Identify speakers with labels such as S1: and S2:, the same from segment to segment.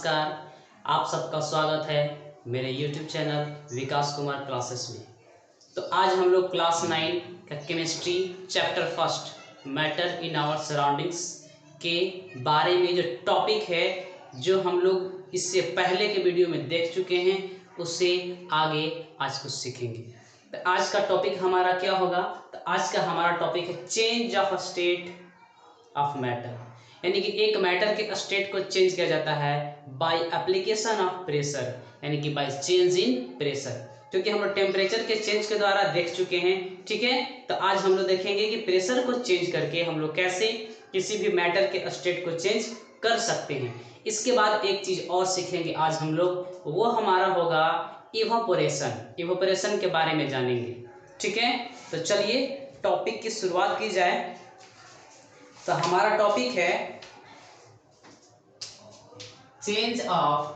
S1: नमस्कार, आप सबका स्वागत है मेरे YouTube channel Vikas Kumar classes में। तो आज हम लोग क्लास 9 का chemistry chapter first matter in our surroundings के बारे में जो टॉपिक है, जो हम लोग इससे पहले के वीडियो में देख चुके हैं, उससे आगे आज कुछ सीखेंगे। तो आज का टॉपिक हमारा क्या होगा? तो आज का हमारा टॉपिक है change of state of matter, यानी कि एक मैटर के स्टेट को चेंज किया जाता है बाय एप्लीकेशन ऑफ प्रेशर, यानी कि बाय चेंज इन प्रेशर। क्योंकि हम लोग टेम्परेचर के चेंज के द्वारा देख चुके हैं, ठीक है। तो आज हम लोग देखेंगे कि प्रेशर को चेंज करके हम लोग कैसे किसी भी मैटर के स्टेट को चेंज कर सकते हैं। इसके बाद एक चीज और सीखेंगे आज हम लोग, वो हमारा होगा इवापोरेशन। इवापोरेशन के बारे में जानेंगे, ठीक है। तो चलिए टॉपिक की शुरुआत की जाए। तो हमारा टॉपिक है change of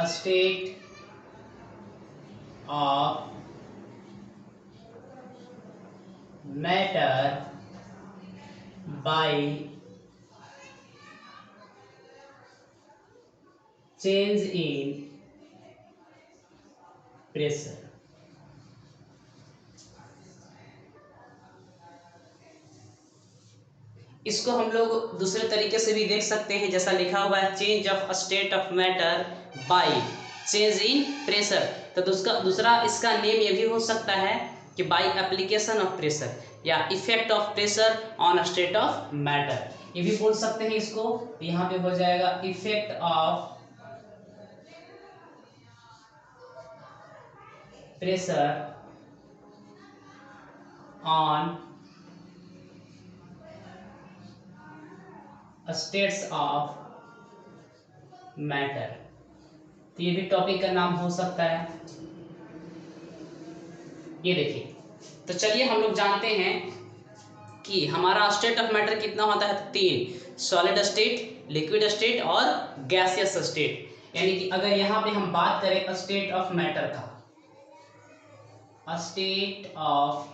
S1: state of matter by change in pressure. इसको हम लोग दूसरे तरीके से भी देख सकते हैं, जैसा लिखा हुआ है change of state of matter by change in pressure. तो दूसरा इसका नेम ये भी हो सकता है कि बाय एप्लीकेशन ऑफ प्रेशर या effect of pressure on state of matter, ये भी बोल सकते हैं इसको। यहाँ पे हो जाएगा effect of pressure on states of matter. तो ये भी टॉपिक का नाम हो सकता है। ये देखिए, तो चलिए हम लोग जानते हैं कि हमारा स्टेट ऑफ मैटर कितना होता है? तीन, सॉलिड स्टेट, लिक्विड स्टेट और गैसियस स्टेट। यानी कि अगर यहाँ पे हम बात करें स्टेट ऑफ मैटर का, स्टेट ऑफ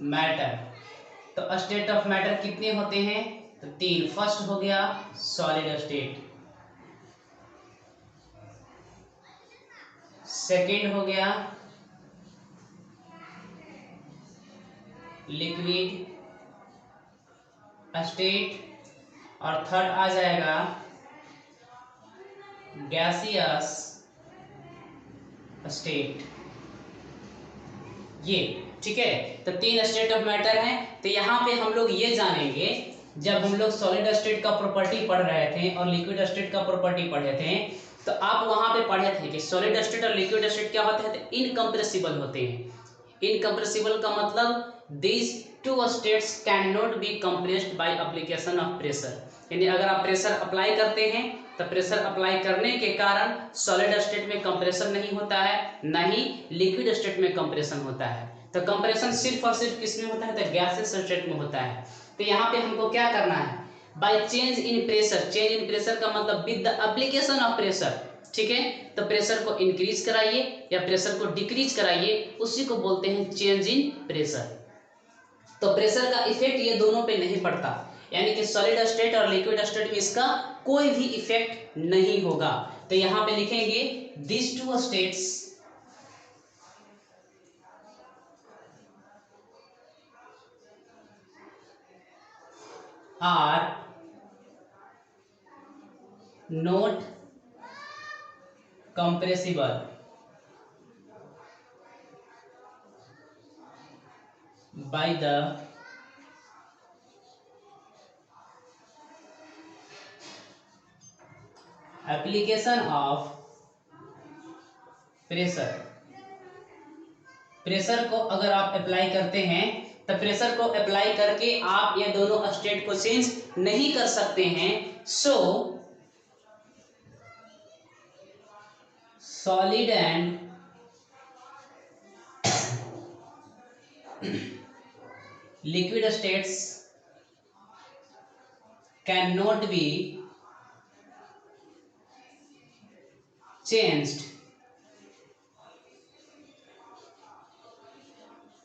S1: मैटर, तो स्टेट ऑफ मैटर कितने होते हैं? तो तीन। फर्स्ट हो गया सॉलिड स्टेट, सेकेंड हो गया लिक्विड स्टेट और थर्ड आ जाएगा गैसियस स्टेट। ये ठीक है। तो तीन स्टेट ऑफ मैटर हैं। तो यहाँ पे हम लोग ये जानेंगे, जब हम लोग सॉलिड स्टेट का प्रॉपर्टी पढ़ रहे थे और लिक्विड स्टेट का प्रॉपर्टी पढ़े थे, तो आप वहां पे पढ़े थे कि सॉलिड स्टेट और लिक्विड स्टेट क्या होते हैं? तो इनकम्प्रेसिबल होते हैं। इनकम्प्रेसिबल का मतलब this two states can not be compressed by application of pressure. यानी अगर आप प्रेशर अप्लाई करते हैं तो प्रेशर अप्लाई करने के कारण सॉलिड स्टेट में कंप्रेशन नहीं होता है, न ही लिक्विड स्टेट में कंप्रेशन होता है। तो कंप्रेशन सिर्फ और सिर्फ किसमें होता है? तो गैसियस स्टेट में होता है। तो यहाँ पे हमको क्या करना है? By change in pressure. Change in pressure का मतलब with the application of pressure, ठीक है। तो प्रेशर को इंक्रीज कराइए या प्रेशर को डिक्रीज कराइए, उसी को बोलते हैं चेंज इन प्रेशर। तो प्रेशर का इफेक्ट ये दोनों पे नहीं पड़ता, यानी कि सॉलिड स्टेट और लिक्विड स्टेट में इसका कोई भी इफेक्ट नहीं होगा। तो यहां पे लिखेंगे this two states are not compressible by the application of pressure. Pressure को अगर आप अप्लाई करते हैं, तो प्रेशर को अप्लाई करके आप ये दोनों स्टेट को चेंज नहीं कर सकते हैं। सो solid and liquid states cannot be changed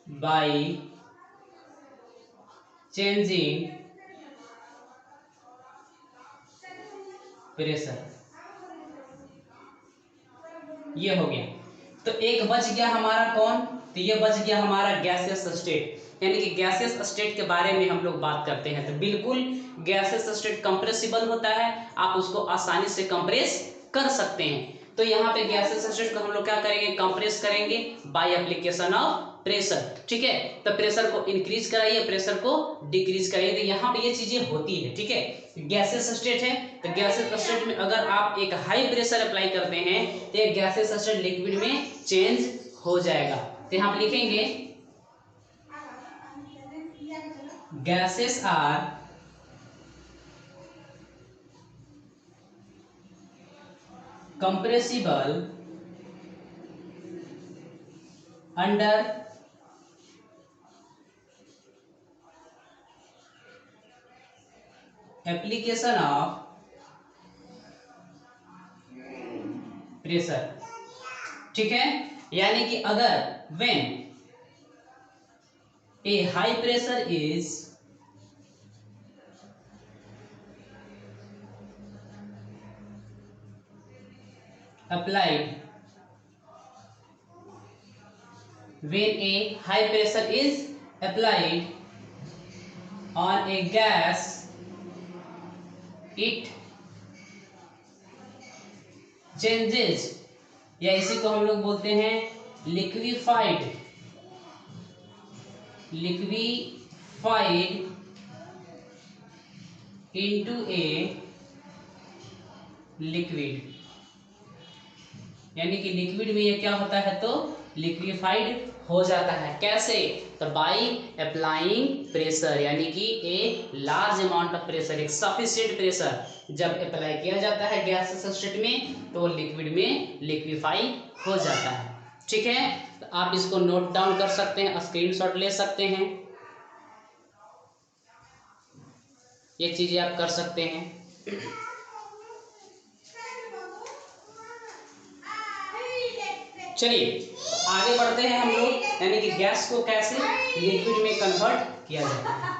S1: by change in pressure. ये हो गया। तो एक बच गया हमारा कौन, तो ये बच गया हमारा गैसियस स्टेट, यानी कि गैसियस स्टेट के बारे में हम लोग बात करते हैं। तो बिल्कुल गैसियस स्टेट कंप्रेसिबल होता है, आप उसको आसानी से कंप्रेस कर सकते हैं। तो यहाँ पे गैसियस स्टेट को हम लोग क्या करेंगे, कंप्रेस करेंगे बाय एप्लीकेशन ऑफ प्रेशर। ठीक है, तो प्रेशर को इंक्रीज कराइए, प्रेशर को डिक्रीज कराइए। तो यहाँ पे ये चीजें होती है। ठीक है, गैसियस स्टेट है, तो गैसियस स्टेट में अगर आप एक हाई प्रेशर अप्लाई करते हैं तो ये गैसियस स्टेट लिक्विड में चेंज हो जाएगा। तो यहाँ पे लिखेंगे gases are compressible under application of pressure। ठीक है, यानी कि अगर when a high pressure is applied, when a high pressure is applied on a gas, it changes, या इसी को हम लोग बोलते हैं लिक्विफाइड into a लिक्विड। यानी कि लिक्विड में ये क्या होता है, तो लिक्विफाइड हो जाता है। कैसे, तो बाय अप्लाइंग प्रेशर, यानी कि a large amount of pressure, एक सफिशिएंट प्रेशर जब अप्लाई किया जाता है गैसेस स्टेट में तो लिक्विड में लिक्विफाई हो जाता है। ठीक है, तो आप इसको नोट डाउन कर सकते हैं, स्क्रीनशॉट ले सकते हैं, ये चीजें आप कर सकते हैं। चलिए आगे बढ़ते हैं हम लोग, यानी कि गैस को कैसे लिक्विड में कन्वर्ट किया जाता है।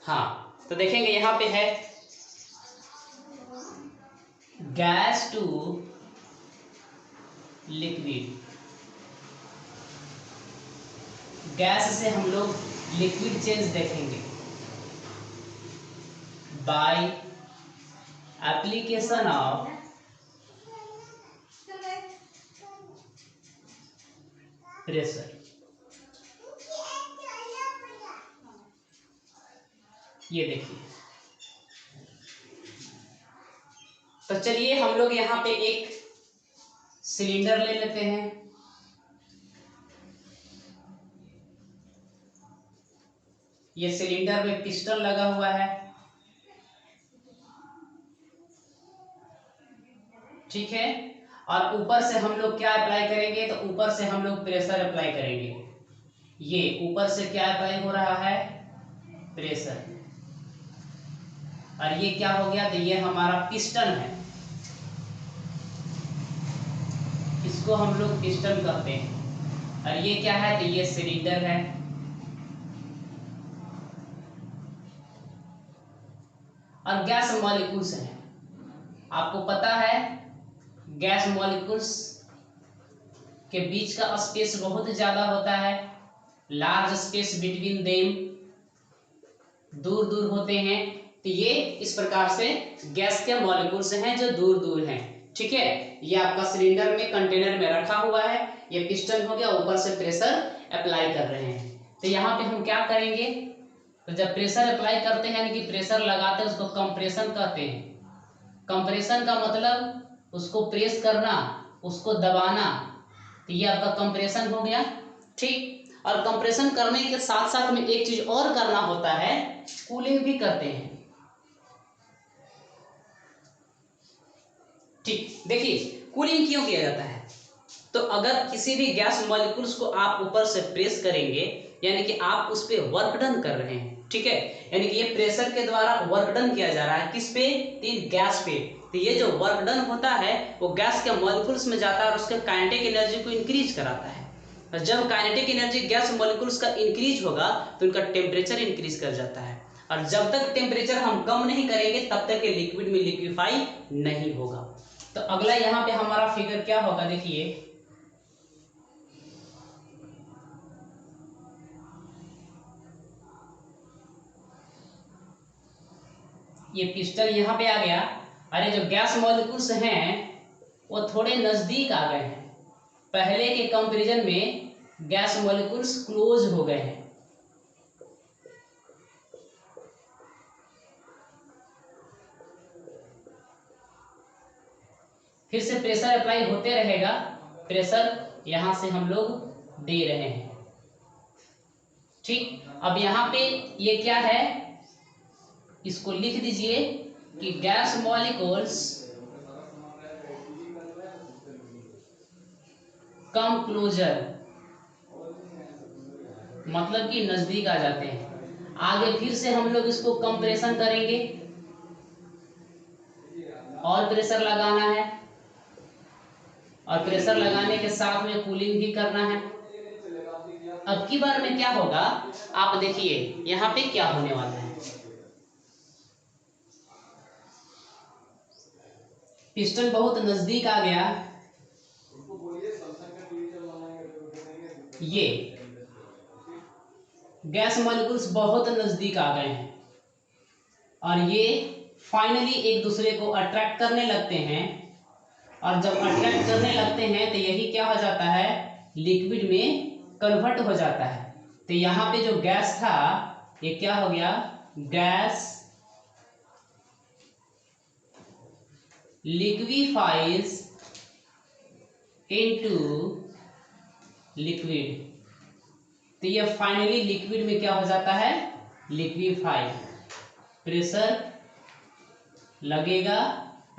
S1: हाँ, तो देखेंगे यहाँ पे है गैस टू लिक्विड। गैस से हम लोग लिक्विड चेंज देखेंगे बाय एप्लीकेशन ऑफ प्रेशर। ये देखिए, तो चलिए हम लोग यहाँ पे एक सिलेंडर ले लेते हैं। ये सिलेंडर में पिस्टन लगा हुआ है। ठीक है, और ऊपर से हम लोग क्या अप्लाई करेंगे, तो ऊपर से हम लोग प्रेशर अप्लाई करेंगे। ये ऊपर से क्या अप्लाई हो रहा है, प्रेशर। और ये क्या हो गया, तो ये हमारा पिस्टन है, इसको हम लोग पिस्टन कहते हैं। और ये क्या है, तो ये सिलेंडर है। और गैस मॉलिक्यूल्स हैं, आपको पता है गैस मॉलिक्यूल्स के बीच का स्पेस बहुत ज्यादा होता है, लार्ज स्पेस बिटवीन देम, दूर दूर होते हैं। तो ये इस प्रकार से गैस के मॉलिक्यूल्स हैं जो दूर दूर हैं। ठीक है, ये आपका सिलेंडर में कंटेनर में रखा हुआ है, ये पिस्टन हो गया, ऊपर से प्रेशर अप्लाई कर रहे हैं। तो यहाँ पे हम क्या करेंगे, तो जब प्रेशर अप्लाई करते हैं यानी कि प्रेशर लगाते हैं उसको कंप्रेशन कहते हैं। कंप्रेशन का मतलब उसको प्रेस करना, उसको दबाना, तो ये आपका कंप्रेशन हो गया। ठीक, और कंप्रेशन करने के साथ साथ में एक चीज और करना होता है, कूलिंग भी करते हैं। ठीक, देखिए कूलिंग क्यों किया जाता है, तो अगर किसी भी गैस मॉलिक्यूल्स को आप ऊपर से प्रेस करेंगे, यानी कि आप उस पर वर्क डन कर रहे हैं, ठीक है, यानी कि ये प्रेशर के द्वारा वर्क डन किया जा रहा है, किस पे, तीन गैस पे। तो ये जो वर्क डन होता है वो गैस के मॉलिक्यूल्स में जाता है और उसके काइनेटिक एनर्जी को इंक्रीज कराता है। और जब काइनेटिक एनर्जी गैस मॉलिक्यूल्स का इंक्रीज होगा तो उनका टेम्परेचर इंक्रीज कर जाता है, और जब तक टेम्परेचर हम कम नहीं करेंगे तब तक ये लिक्विड में लिक्विफाई नहीं होगा। तो अगला यहाँ पे हमारा फिगर क्या होगा, देखिए, ये पिस्टन यहाँ पे आ गया। अरे जो गैस मॉलिक्यूल्स हैं वो थोड़े नजदीक आ गए हैं, पहले के कंपैरिजन में गैस मॉलिक्यूल्स क्लोज हो गए हैं। फिर से प्रेशर अप्लाई होते रहेगा, प्रेशर यहां से हम लोग दे रहे हैं, ठीक। अब यहाँ पे ये क्या है, इसको लिख दीजिए कि गैस मॉलिक्यूल्स कम क्लोजर, मतलब कि नजदीक आ जाते हैं। आगे फिर से हम लोग इसको कंप्रेशन करेंगे और प्रेशर लगाना है, और प्रेशर लगाने के साथ में कूलिंग भी करना है। अब की बार में क्या होगा, आप देखिए यहाँ पे क्या होने वाला है, पिस्टन बहुत नजदीक आ गया, ये गैस मॉलिक्यूल्स बहुत नजदीक आ गए हैं और ये फाइनली एक दूसरे को अट्रैक्ट करने लगते हैं, और जब अट्रैक्ट करने लगते हैं तो यही क्या हो जाता है, लिक्विड में कन्वर्ट हो जाता है। तो यहाँ पे जो गैस था ये क्या हो गया, गैस लिक्विफाइज इनटू लिक्विड, तो ये फाइनली लिक्विड में क्या हो जाता है, लिक्विफाई। प्रेशर लगेगा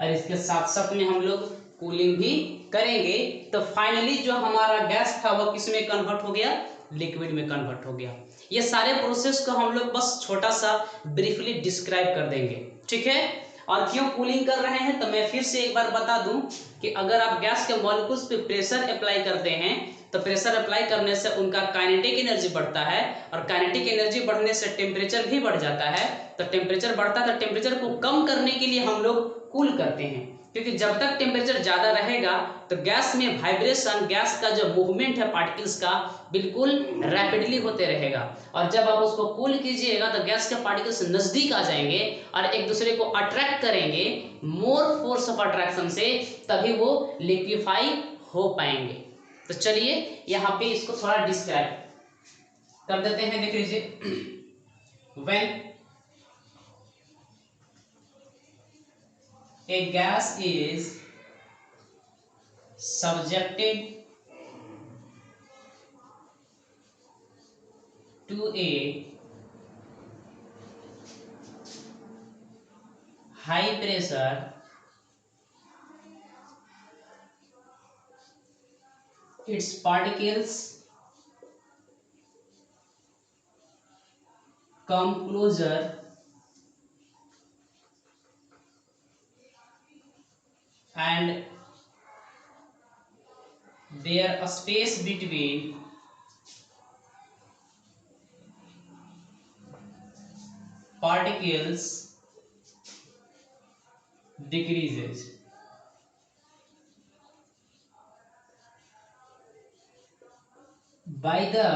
S1: और इसके साथ साथ में हम लोग कूलिंग भी करेंगे, तो फाइनली जो हमारा गैस था वो किस में कन्वर्ट हो गया, लिक्विड में कन्वर्ट हो गया। ये सारे प्रोसेस को हम लोग बस छोटा सा ब्रीफली डिस्क्राइब कर देंगे, ठीक है। और क्यों कूलिंग कर रहे हैं तो मैं फिर से एक बार बता दूं कि अगर आप गैस के मॉलिक्यूल्स पे प्रेशर अप्लाई करते हैं तो प्रेशर अप्लाई करने से उनका काइनेटिक एनर्जी बढ़ता है, और काइनेटिक एनर्जी बढ़ने से टेम्परेचर भी बढ़ जाता है। तो टेम्परेचर बढ़ता है तो टेम्परेचर को कम करने के लिए हम लोग कूल करते हैं, क्योंकि जब तक टेम्परेचर ज़्यादा रहेगा तो गैस में वाइब्रेशन, गैस का जो मूवमेंट है पार्टिकल्स का बिल्कुल रैपिडली होते रहेगा, और जब आप उसको कूल कीजिएगा तो गैस के पार्टिकल्स नज़दीक आ जाएंगे और एक दूसरे को अट्रैक्ट करेंगे, मोर फोर्स ऑफ अट्रैक्शन से, तभी वो लिक्विफाई हो पाएंगे। तो चलिए यहाँ पे इसको थोड़ा डिस्क्राइब कर देते हैं, देख लीजिए। When a gas is subjected to a high pressure, its particles come closer and their space between particles decreases. By the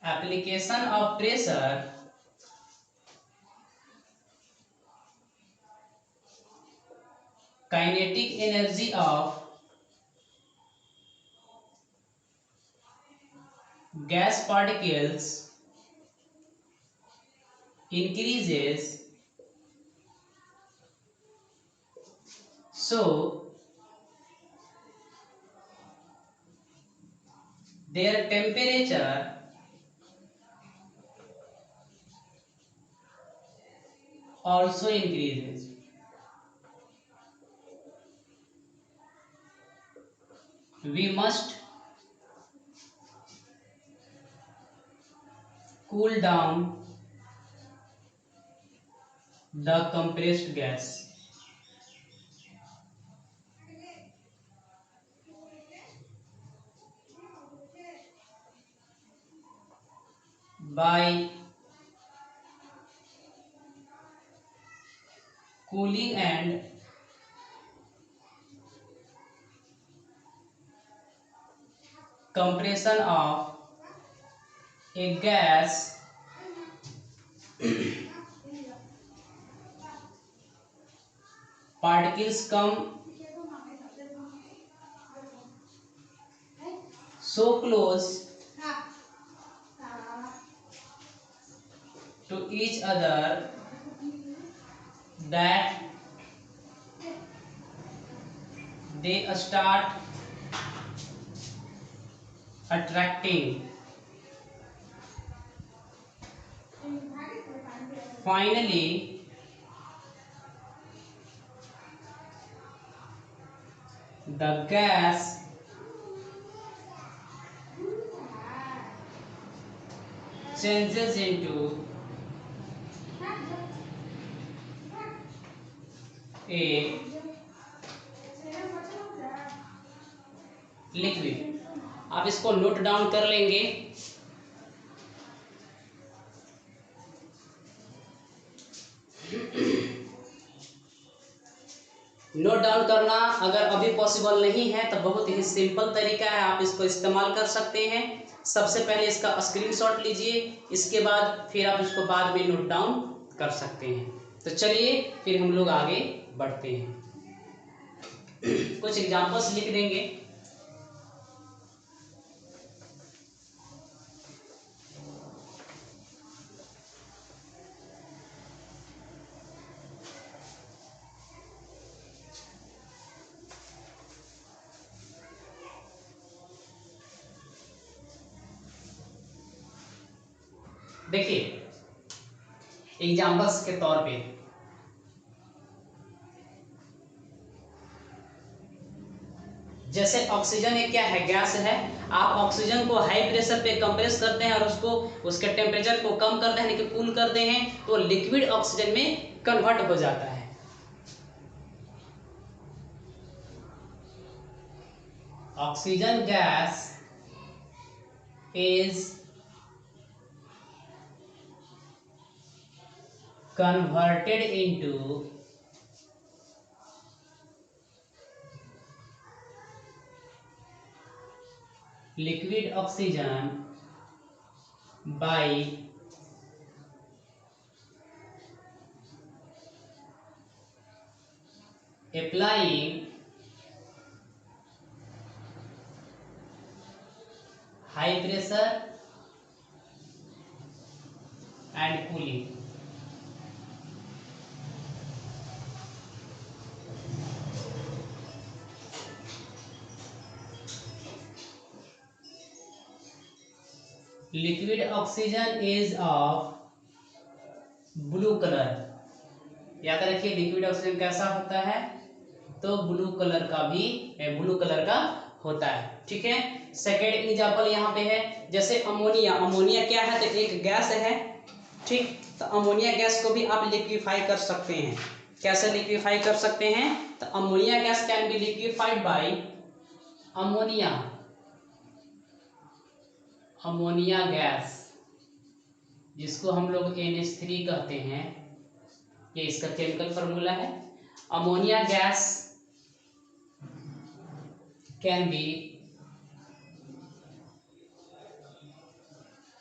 S1: application of pressure, kinetic energy of gas particles increases, so their temperature also increases. we must cool down the compressed gas by cooling and compression of a gas particles come so close to each other that they start attracting. Finally, the gas changes into a liquid. आप इसको note down कर लेंगे। Note down करना अगर अभी possible नहीं है तो बहुत ही सिंपल तरीका है, आप इसको इस्तेमाल कर सकते हैं। सबसे पहले इसका स्क्रीनशॉट लीजिए, इसके बाद फिर आप इसको बाद में नोट डाउन कर सकते हैं। तो चलिए फिर हम लोग आगे बढ़ते हैं। कुछ एग्जांपल्स लिख देंगे। देखिए एग्जांपल्स के तौर पे जैसे ऑक्सीजन एक क्या है, गैस है। आप ऑक्सीजन को हाई प्रेशर पे कंप्रेस करते हैं और उसको उसके टेम्परेचर को कम करते हैं, लेकिन कूल करते हैं तो लिक्विड ऑक्सीजन में कन्वर्ट हो जाता है। Oxygen gas is converted into liquid oxygen by applying high pressure and cooling। Liquid oxygen is of blue colour. याद रखिए लिक्विड ऑक्सीजन कैसा होता है, तो ब्लू कलर का होता है। ठीक है। सेकेंड एग्जांपल यहाँ पे है, जैसे अमोनिया। अमोनिया क्या है, तो एक गैस है। ठीक, तो अमोनिया गैस को भी आप लिक्विफाई कर सकते हैं। कैसे लिक्विफाई कर सकते हैं, तो ammonia gas can be liquefied bye ammonia gas, जिसको हम लोग NH3 कहते हैं। ये इसका केमिकल फॉर्मूला है। Ammonia gas can be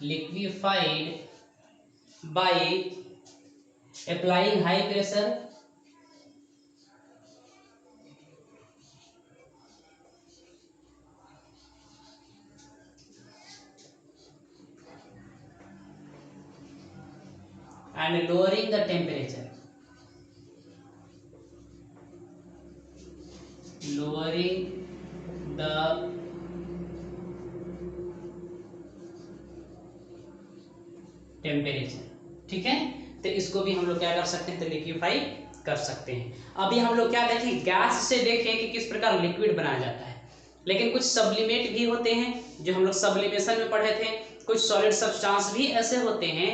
S1: liquefied by applying high pressure and lowering the temperature। lowering the temperature। ठीक है, तो इसको भी हम लोग क्या कर सकते हैं, तो लिक्विफाई कर सकते हैं। अभी हम लोग क्या देखें, गैस से देखें कि किस प्रकार लिक्विड बनाया जाता है। लेकिन कुछ सब्लिमेट भी होते हैं जो हम लोग सब्लिमेशन में पढ़े थे। कुछ सॉलिड सब्सटेंस भी ऐसे होते हैं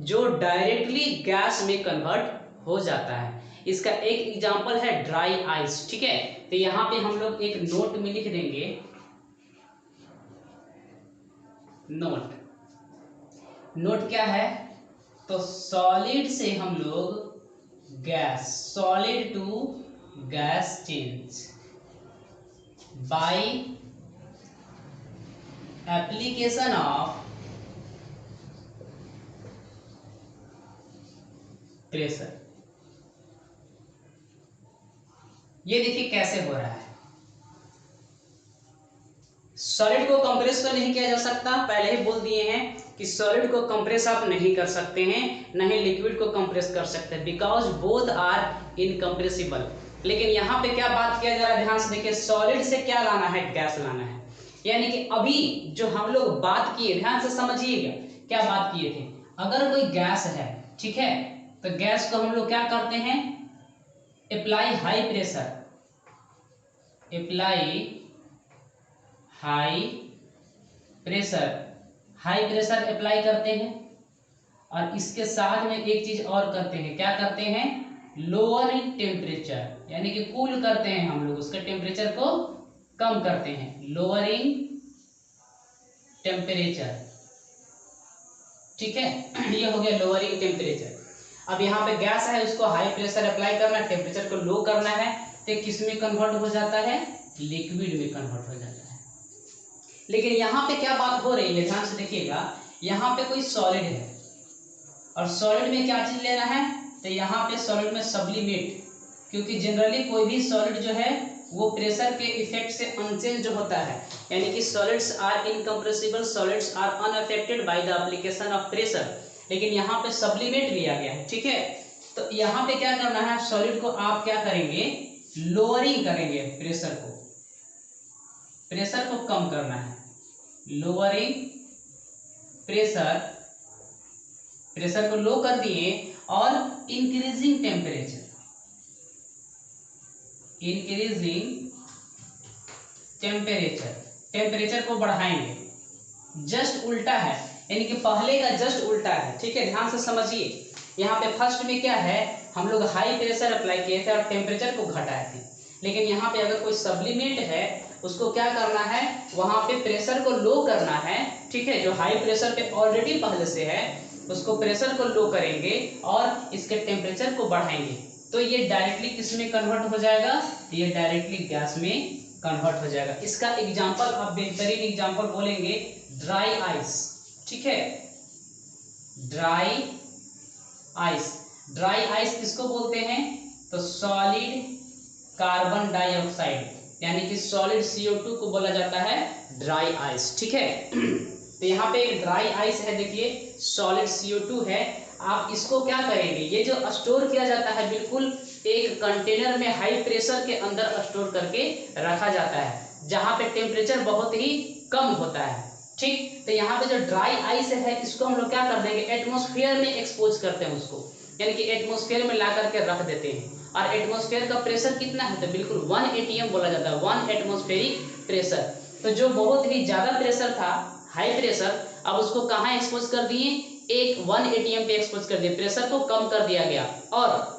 S1: जो डायरेक्टली गैस में कन्वर्ट हो जाता है। इसका एक एग्जांपल है ड्राई आइस, ठीक है। तो यहाँ पे हम लोग एक नोट में लिख देंगे, नोट क्या है, तो सॉलिड से हम लोग gas, solid to gas change by application of pressure. ये देखिए कैसे हो रहा है। सॉलिड को कंप्रेस तो नहीं किया जा सकता, पहले ही बोल दिए हैं कि सॉलिड को कंप्रेस आप नहीं कर सकते हैं, न ही लिक्विड को कंप्रेस कर सकते हैं, बिकॉज बोथ आर इनकम्प्रेसिबल। लेकिन यहाँ पे क्या बात किया जा रहा है, ध्यान से देखिए, सॉलिड से क्या लाना है, गैस लाना है। यानी कि अभी जो हम लोग बात किए, ध्यान से समझिएगा क्या बात किए थे। अगर कोई गैस है, ठीक है, तो गैस को हम लोग क्या करते हैं, apply high pressure, apply high pressure, high pressure apply करते हैं, और इसके साथ में एक चीज और करते हैं, क्या करते हैं, लोअरिंग टेम्परेचर, यानी कि कूल करते हैं हम लोग, उसके टेम्परेचर को कम करते हैं, लोअरिंग टेम्परेचर, ठीक है। ये हो गया लोअरिंग टेम्परेचर। अब यहाँ पे गैस है, उसको हाई प्रेशर अप्लाई करना है, टेम्परेचर को लो करना है, तो किस में कन्वर्ट हो जाता है, लिक्विड में कन्वर्ट हो जाता है। लेकिन यहाँ पे क्या बात हो रही है, ध्यान से देखिएगा, यहाँ पे कोई सॉलिड है और सॉलिड में क्या चीज लेना है, तो यहाँ पे सॉलिड में सब्लिमेट, क्योंकि जनरली कोई भी सॉलिड जो है वो प्रेशर के इफेक्ट से अनचेंज होता है, यानी कि solids are incompressible, solids are unaffected by the application of pressure. लेकिन यहाँ पे सब्लिमेट लिया गया है, ठीक है। तो यहाँ पे क्या करना है, सॉलिड को आप क्या करेंगे, लोअरिंग करेंगे, प्रेशर को, प्रेशर को कम करना है, लोअरिंग प्रेशर, प्रेशर को लो कर दिए, और increasing temperature, increasing temperature, temperature को बढ़ाएंगे। जस्ट उल्टा है, यानी कि पहले का जस्ट उल्टा है, ठीक है, ध्यान से समझिए। यहाँ पे फर्स्ट में क्या है, हम लोग हाई प्रेशर अप्लाई किए थे और टेम्परेचर को घटाए थे। लेकिन यहाँ पे अगर कोई सब्लिमेट है, उसको क्या करना है, वहां पे प्रेशर को लो करना है, ठीक है, जो हाई प्रेशर पे ऑलरेडी पहले से है, उसको प्रेशर को लो करेंगे और इसके टेम्परेचर को बढ़ाएंगे, तो ये डायरेक्टली किस में कन्वर्ट हो जाएगा, ये डायरेक्टली गैस में कन्वर्ट हो जाएगा। इसका एग्जांपल आप बेहतरीन एग्जांपल बोलेंगे ड्राई आइस, ठीक है, ड्राई आइस। ड्राई आइस किसको बोलते हैं, तो सॉलिड कार्बन डाइऑक्साइड, यानी कि सॉलिड CO2 को बोला जाता है ड्राई आइस, ठीक है। तो यहाँ पे एक ड्राई आइस है, देखिए सॉलिड CO2 है। आप इसको क्या करेंगे, ये जो स्टोर किया जाता है, बिल्कुल एक कंटेनर में हाई प्रेशर के अंदर स्टोर करके रखा जाता है, जहाँ पे टेम्परेचर बहुत ही कम होता है, ठीक। तो यहाँ पे जो ड्राई आइस है, इसको हम लोग क्या कर देंगे, एटमॉस्फेयर में एक्सपोज करते हैं उसको, यानी कि एटमॉस्फेयर में ला करके रख देते हैं। और एटमॉस्फेयर का प्रेशर कितना है, तो बिल्कुल 1 atm बोला जाता है, 1 एटमॉस्फेरिक प्रेशर। तो जो बहुत ही ज्यादा प्रेशर था, हाई प्रेशर, अब उसको कहाँ एक्सपोज कर दिए, एक 1 atm पे एक्सपोज कर दिए, प्रेशर को कम कर दिया गया। और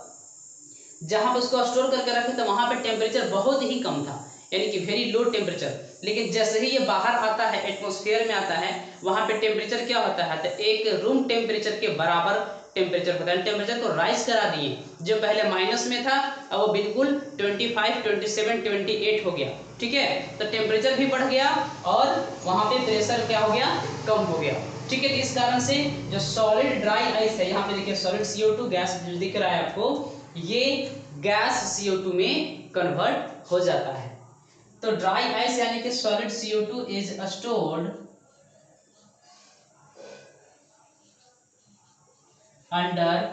S1: जहां पे उसको स्टोर करके रखे थे, वहां पे टेम्परेचर बहुत ही कम था, यानी कि वेरी लो टेम्परेचर। लेकिन जैसे ही ये बाहर आता है, एटमॉस्फेयर में आता है, वहां पे टेम्परेचर क्या होता है, तो एक रूम टेम्परेचर के बराबर टेम्परेचर होता है। टेम्परेचर को राइज करा दिए, जो पहले माइनस में था अब वो बिल्कुल 25, 27, 28 हो गया, ठीक है। तो टेम्परेचर भी बढ़ गया और वहां पे प्रेशर क्या हो गया, कम हो गया, ठीक है। तो इस कारण से जो सॉलिड ड्राई आइस है, यहाँ पे देखिए सॉलिड CO2 गैस जो दिख रहा है आपको, ये गैस CO2 में कन्वर्ट हो जाता है। तो ड्राई आइस यानी कि solid CO2 is stored under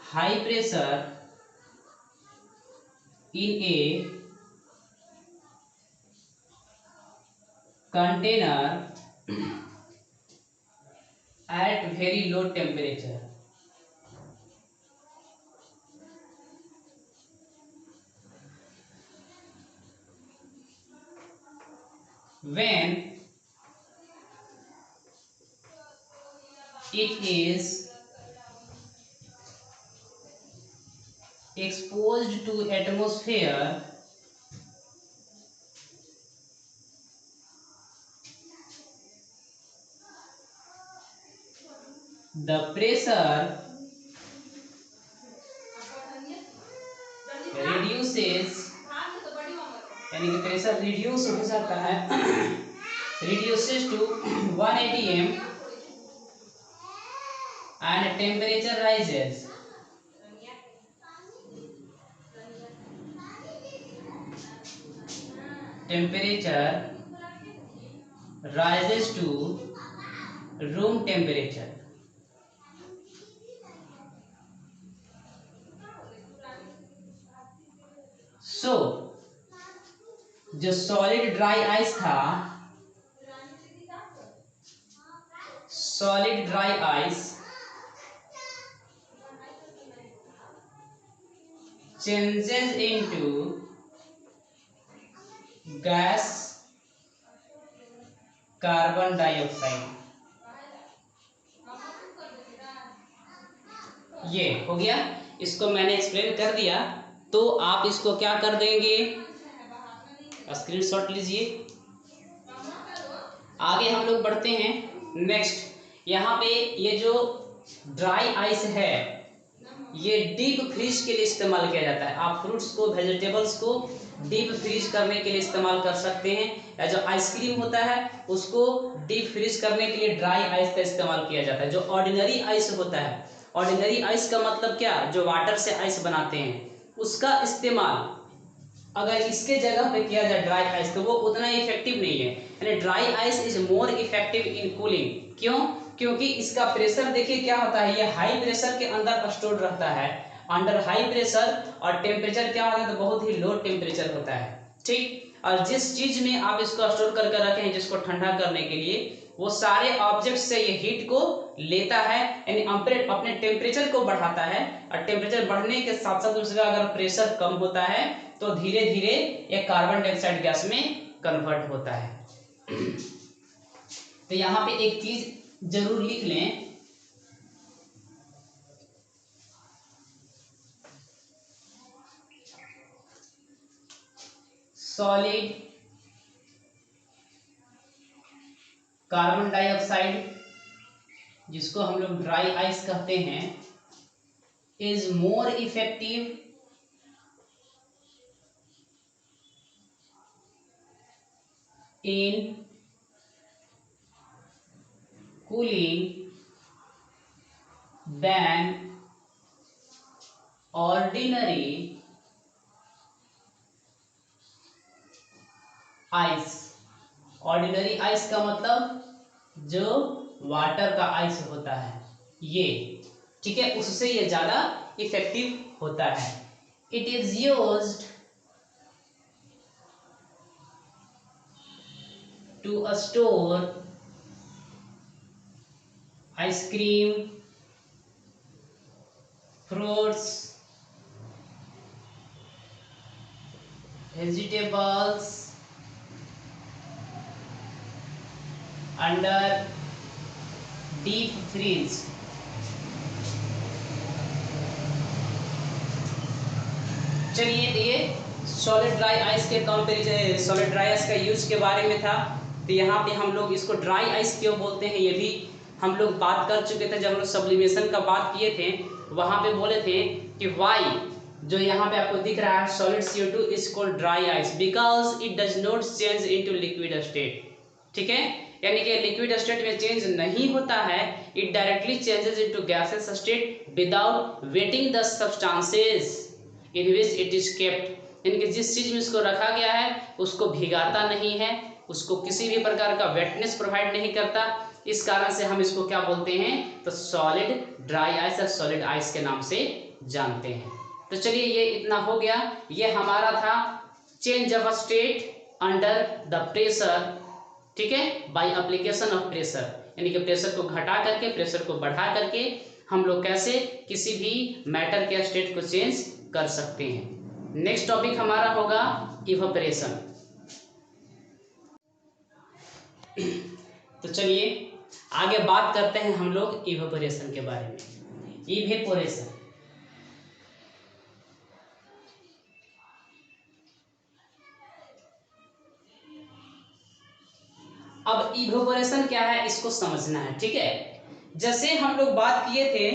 S1: high pressure in a container at very low temperature। when it is exposed to atmosphere, the pressure reduces, यानी कि प्रेशर रिड्यूस हो जाता है, reduces to 180 m and temperature rises. Temperature rises to room temperature. So जो solid dry ice था, solid dry ice changes into gas carbon dioxide. ये हो गया, इसको मैंने एक्सप्लेन कर दिया। तो आप इसको क्या कर देंगे, स्क्रीनशॉट लीजिए। आगे हम लोग बढ़ते हैं। नेक्स्ट यहाँ पे ये जो ड्राई आइस है ये डीप फ्रीज के लिए इस्तेमाल किया जाता है। आप फ्रूट्स को, वेजिटेबल्स को डीप फ्रीज करने के लिए इस्तेमाल कर सकते हैं, या जो आइसक्रीम होता है उसको डीप फ्रीज करने के लिए ड्राई आइस का इस्तेमाल किया जाता है। जो ऑर्डिनरी आइस होता है, ऑर्डिनरी आइस का मतलब क्या, जो वाटर से आइस बनाते हैं, उसका इस्तेमाल अगर इसके जगह पे किया जाए ड्राई आइस, तो वो उतना इफेक्टिव नहीं है। यानी dry ice is more effective in cooling. क्यों? क्योंकि इसका प्रेशर देखिए क्या होता है, ये हाई प्रेशर के अंदर स्टोर रहता है, अंडर हाई प्रेशर, और टेम्परेचर क्या होता है, तो बहुत ही लो टेम्परेचर होता है। ठीक, और जिस चीज में आप इसको स्टोर करके रखे हैं, जिसको ठंडा करने के लिए, वो सारे ऑब्जेक्ट से ये हीट को लेता है, यानी अपने टेम्परेचर को बढ़ाता है, और टेम्परेचर बढ़ने के साथ साथ उसका अगर प्रेशर कम होता है तो धीरे धीरे ये कार्बन डाइऑक्साइड गैस में कन्वर्ट होता है। तो यहाँ पे एक चीज जरूर लिख लें, सॉलिड कार्बन डाइऑक्साइड, जिसको हम लोग ड्राई आइस कहते हैं, is more effective in cooling than ordinary ice। Ordinary ice का मतलब जो वाटर का आइस होता है ये, ठीक है, उससे ये ज्यादा इफेक्टिव होता है। It is used to store ice cream, fruits, vegetables under deep freeze। चलिए, ये सॉलिड ड्राई आइस के कंपैरिजन, सॉलिड ड्राई आइस का यूज के बारे में था। तो यहाँ पे हम लोग इसको ड्राई आइस क्यों बोलते हैं, ये भी हम लोग बात कर चुके थे। जब हम लोग सब्लिमेशन का बात किए थे, वहाँ पे बोले थे कि वाई, जो यहाँ पे आपको दिख रहा है solid CO2 is called dry ice because it does not change into liquid state. ठीक है, यानी कि लिक्विड स्टेट में चेंज नहीं होता है, it directly changes into gases state without waiting the substances in which it is kept. यानी कि जिस चीज में इसको रखा गया है उसको भिगाता नहीं है, उसको किसी भी प्रकार का वेटनेस प्रोवाइड नहीं करता। इस कारण से हम इसको क्या बोलते हैं, तो सॉलिड ड्राई आइस या सॉलिड आइस के नाम से जानते हैं। तो चलिए, ये इतना हो गया। ये हमारा था change of state under the pressure, ठीक है, बाय एप्लीकेशन ऑफ प्रेशर। यानी कि प्रेशर को घटा करके, प्रेशर को बढ़ा करके हम लोग कैसे किसी भी मैटर के स्टेट को चेंज कर सकते हैं। नेक्स्ट टॉपिक हमारा होगा इवेपोरेशन। तो चलिए आगे बात करते हैं हम लोग इवेपोरेशन के बारे में। इवेपोरेशन, अब इवेपोरेशन क्या है इसको समझना है, ठीक है। जैसे हम लोग बात किए थे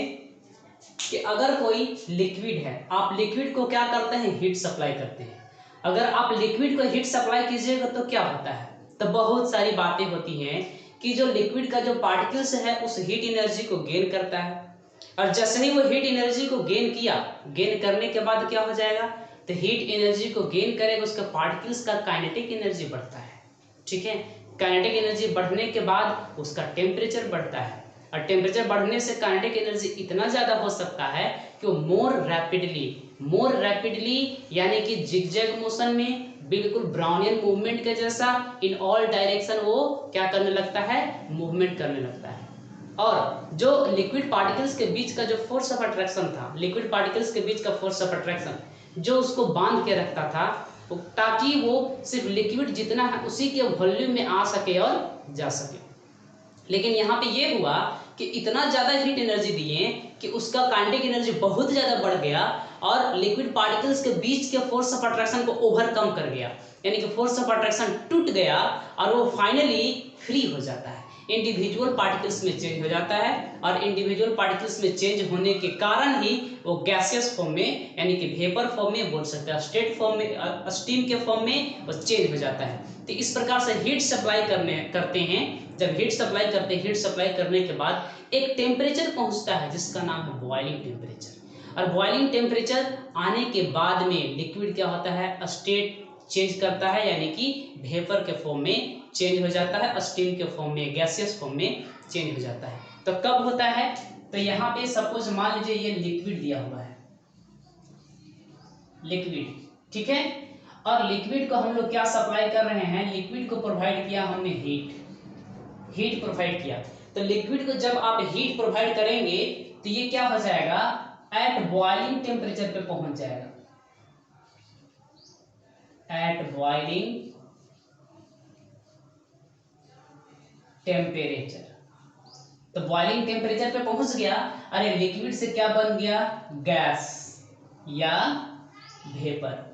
S1: कि अगर कोई लिक्विड है, आप लिक्विड को क्या करते हैं, हीट सप्लाई करते हैं। अगर आप लिक्विड को हीट सप्लाई कीजिएगा तो क्या होता है, तो बहुत सारी बातें होती हैं कि जो लिक्विड का जो पार्टिकल्स है उस हीट एनर्जी को गेन करता है, और जैसे ही वो हीट एनर्जी को गेन किया, गेन करने के बाद क्या हो जाएगा, तो हीट एनर्जी को गेन करेगा, उसका पार्टिकल्स का काइनेटिक एनर्जी बढ़ता है, ठीक है। काइनेटिक एनर्जी बढ़ने के बाद उसका टेम्परेचर बढ़ता है, और टेम्परेचर बढ़ने से काइनेटिक एनर्जी इतना ज़्यादा हो सकता है कि वो मोर रैपिडली यानी कि जिगजैग मोशन में, बिल्कुल ब्राउनियन मूवमेंट के जैसा इन ऑल डायरेक्शन वो क्या करने लगता है, मूवमेंट करने लगता है। और जो लिक्विड पार्टिकल्स के बीच का जो फोर्स ऑफ अट्रैक्शन था, लिक्विड पार्टिकल्स के बीच का फोर्स ऑफ अट्रैक्शन जो उसको बांध के रखता था, ताकि वो सिर्फ लिक्विड जितना है उसी के वॉल्यूम में आ सके और जा सके। लेकिन यहाँ पे ये हुआ कि इतना ज़्यादा हीट एनर्जी दिए कि उसका काइनेटिक एनर्जी बहुत ज़्यादा बढ़ गया और लिक्विड पार्टिकल्स के बीच के फोर्स ऑफ अट्रैक्शन को ओवरकम कर गया, यानी कि फोर्स ऑफ अट्रैक्शन टूट गया और वो फाइनली फ्री हो जाता है, इंडिविजुअल पार्टिकल्स में चेंज हो जाता है। और इंडिविजुअल पार्टिकल्स में चेंज होने के कारण ही वो गैसियस फॉर्म में यानी कि वेपर फॉर्म में बोल सकते हैं, स्टेट फॉर्म में, स्टीम के फॉर्म में वो चेंज हो जाता है। तो इस प्रकार से हीट सप्लाई करते हैं। जब हीट सप्लाई करते हैं, हीट सप्लाई करने के बाद एक टेम्परेचर पहुंचता है जिसका नाम है बॉइलिंग टेम्परेचर। और बॉइलिंग टेम्परेचर आने के बाद में लिक्विड क्या होता है, स्टेट चेंज करता है, यानी कि वेपर के फॉर्म में चेंज हो जाता है, स्टीम के फॉर्म में, गैसियस फॉर्म में चेंज हो जाता है। तो कब होता है, तो यहाँ पे सपोज मान लीजिए ये लिक्विड दिया हुआ है, लिक्विड, ठीक है। और लिक्विड को हम लोग क्या सप्लाई कर रहे हैं, लिक्विड को प्रोवाइड किया हमने हीट प्रोवाइड किया। तो लिक्विड को जब आप हीट प्रोवाइड करेंगे तो ये क्या हो जाएगा, एट बॉइलिंग टेम्परेचर पे पहुंच जाएगा, एट बॉइलिंग टेम्परेचर। तो बॉइलिंग टेम्परेचर पे पहुंच गया, अरे लिक्विड से क्या बन गया, गैस या वेपर।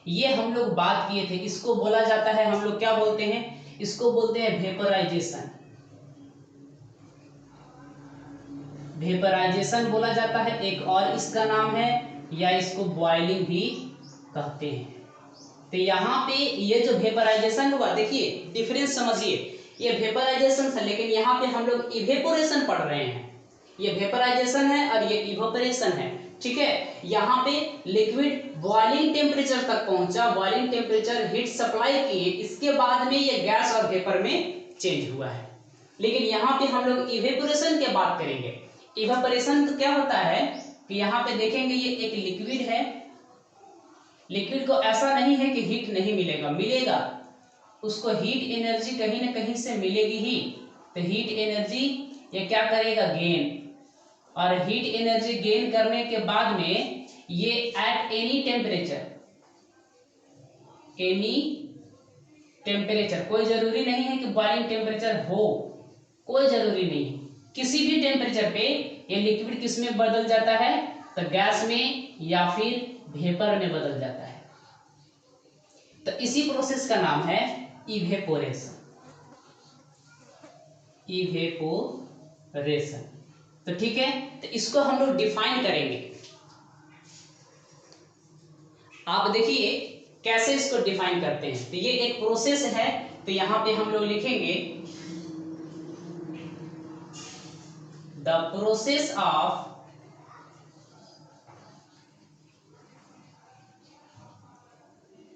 S1: ये हम लोग बात किए थे, इसको बोला जाता है, हम लोग क्या बोलते हैं, इसको बोलते हैं वेपराइजेशन। वेपराइजेशन बोला जाता है, एक और इसका नाम है, या इसको बॉइलिंग भी कहते हैं। तो यहाँ पे ये जो वेपराइजेशन हुआ, देखिए डिफरेंस समझिए, ये वेपराइजेशन था, लेकिन यहाँ पे हम लोग इवेपोरेशन पढ़ रहे हैं। ये वेपराइजेशन है और ये इवेपोरेशन है, ठीक है। यहाँ पे लिक्विड बॉइलिंग टेम्परेचर तक पहुंचा, बॉइलिंग टेम्परेचर हीट सप्लाई किए, इसके बाद में ये गैस और वेपर में चेंज हुआ है। लेकिन यहाँ पे हम लोग इवेपोरेशन की बात करेंगे। इवेपोरेशन तो क्या होता है कि यहाँ पे देखेंगे ये एक लिक्विड है, लिक्विड को ऐसा नहीं है कि हीट नहीं मिलेगा, मिलेगा, उसको हीट एनर्जी कहीं ना कहीं से मिलेगी ही। तो हीट एनर्जी ये क्या करेगा, गेन, और हीट एनर्जी गेन करने के बाद में ये एट एनी टेम्परेचर, कोई जरूरी नहीं है कि बॉइलिंग टेम्परेचर हो, कोई जरूरी नहीं, किसी भी टेम्परेचर पे ये लिक्विड किस में बदल जाता है, तो गैस में या फिर वेपर में बदल जाता है। तो इसी प्रोसेस का नाम है इवेपोरेशन, इवेपोरेशन। तो ठीक है, तो इसको हम लोग डिफाइन करेंगे। आप देखिए कैसे इसको डिफाइन करते हैं। तो ये एक प्रोसेस है, तो यहां पे हम लोग लिखेंगे the process of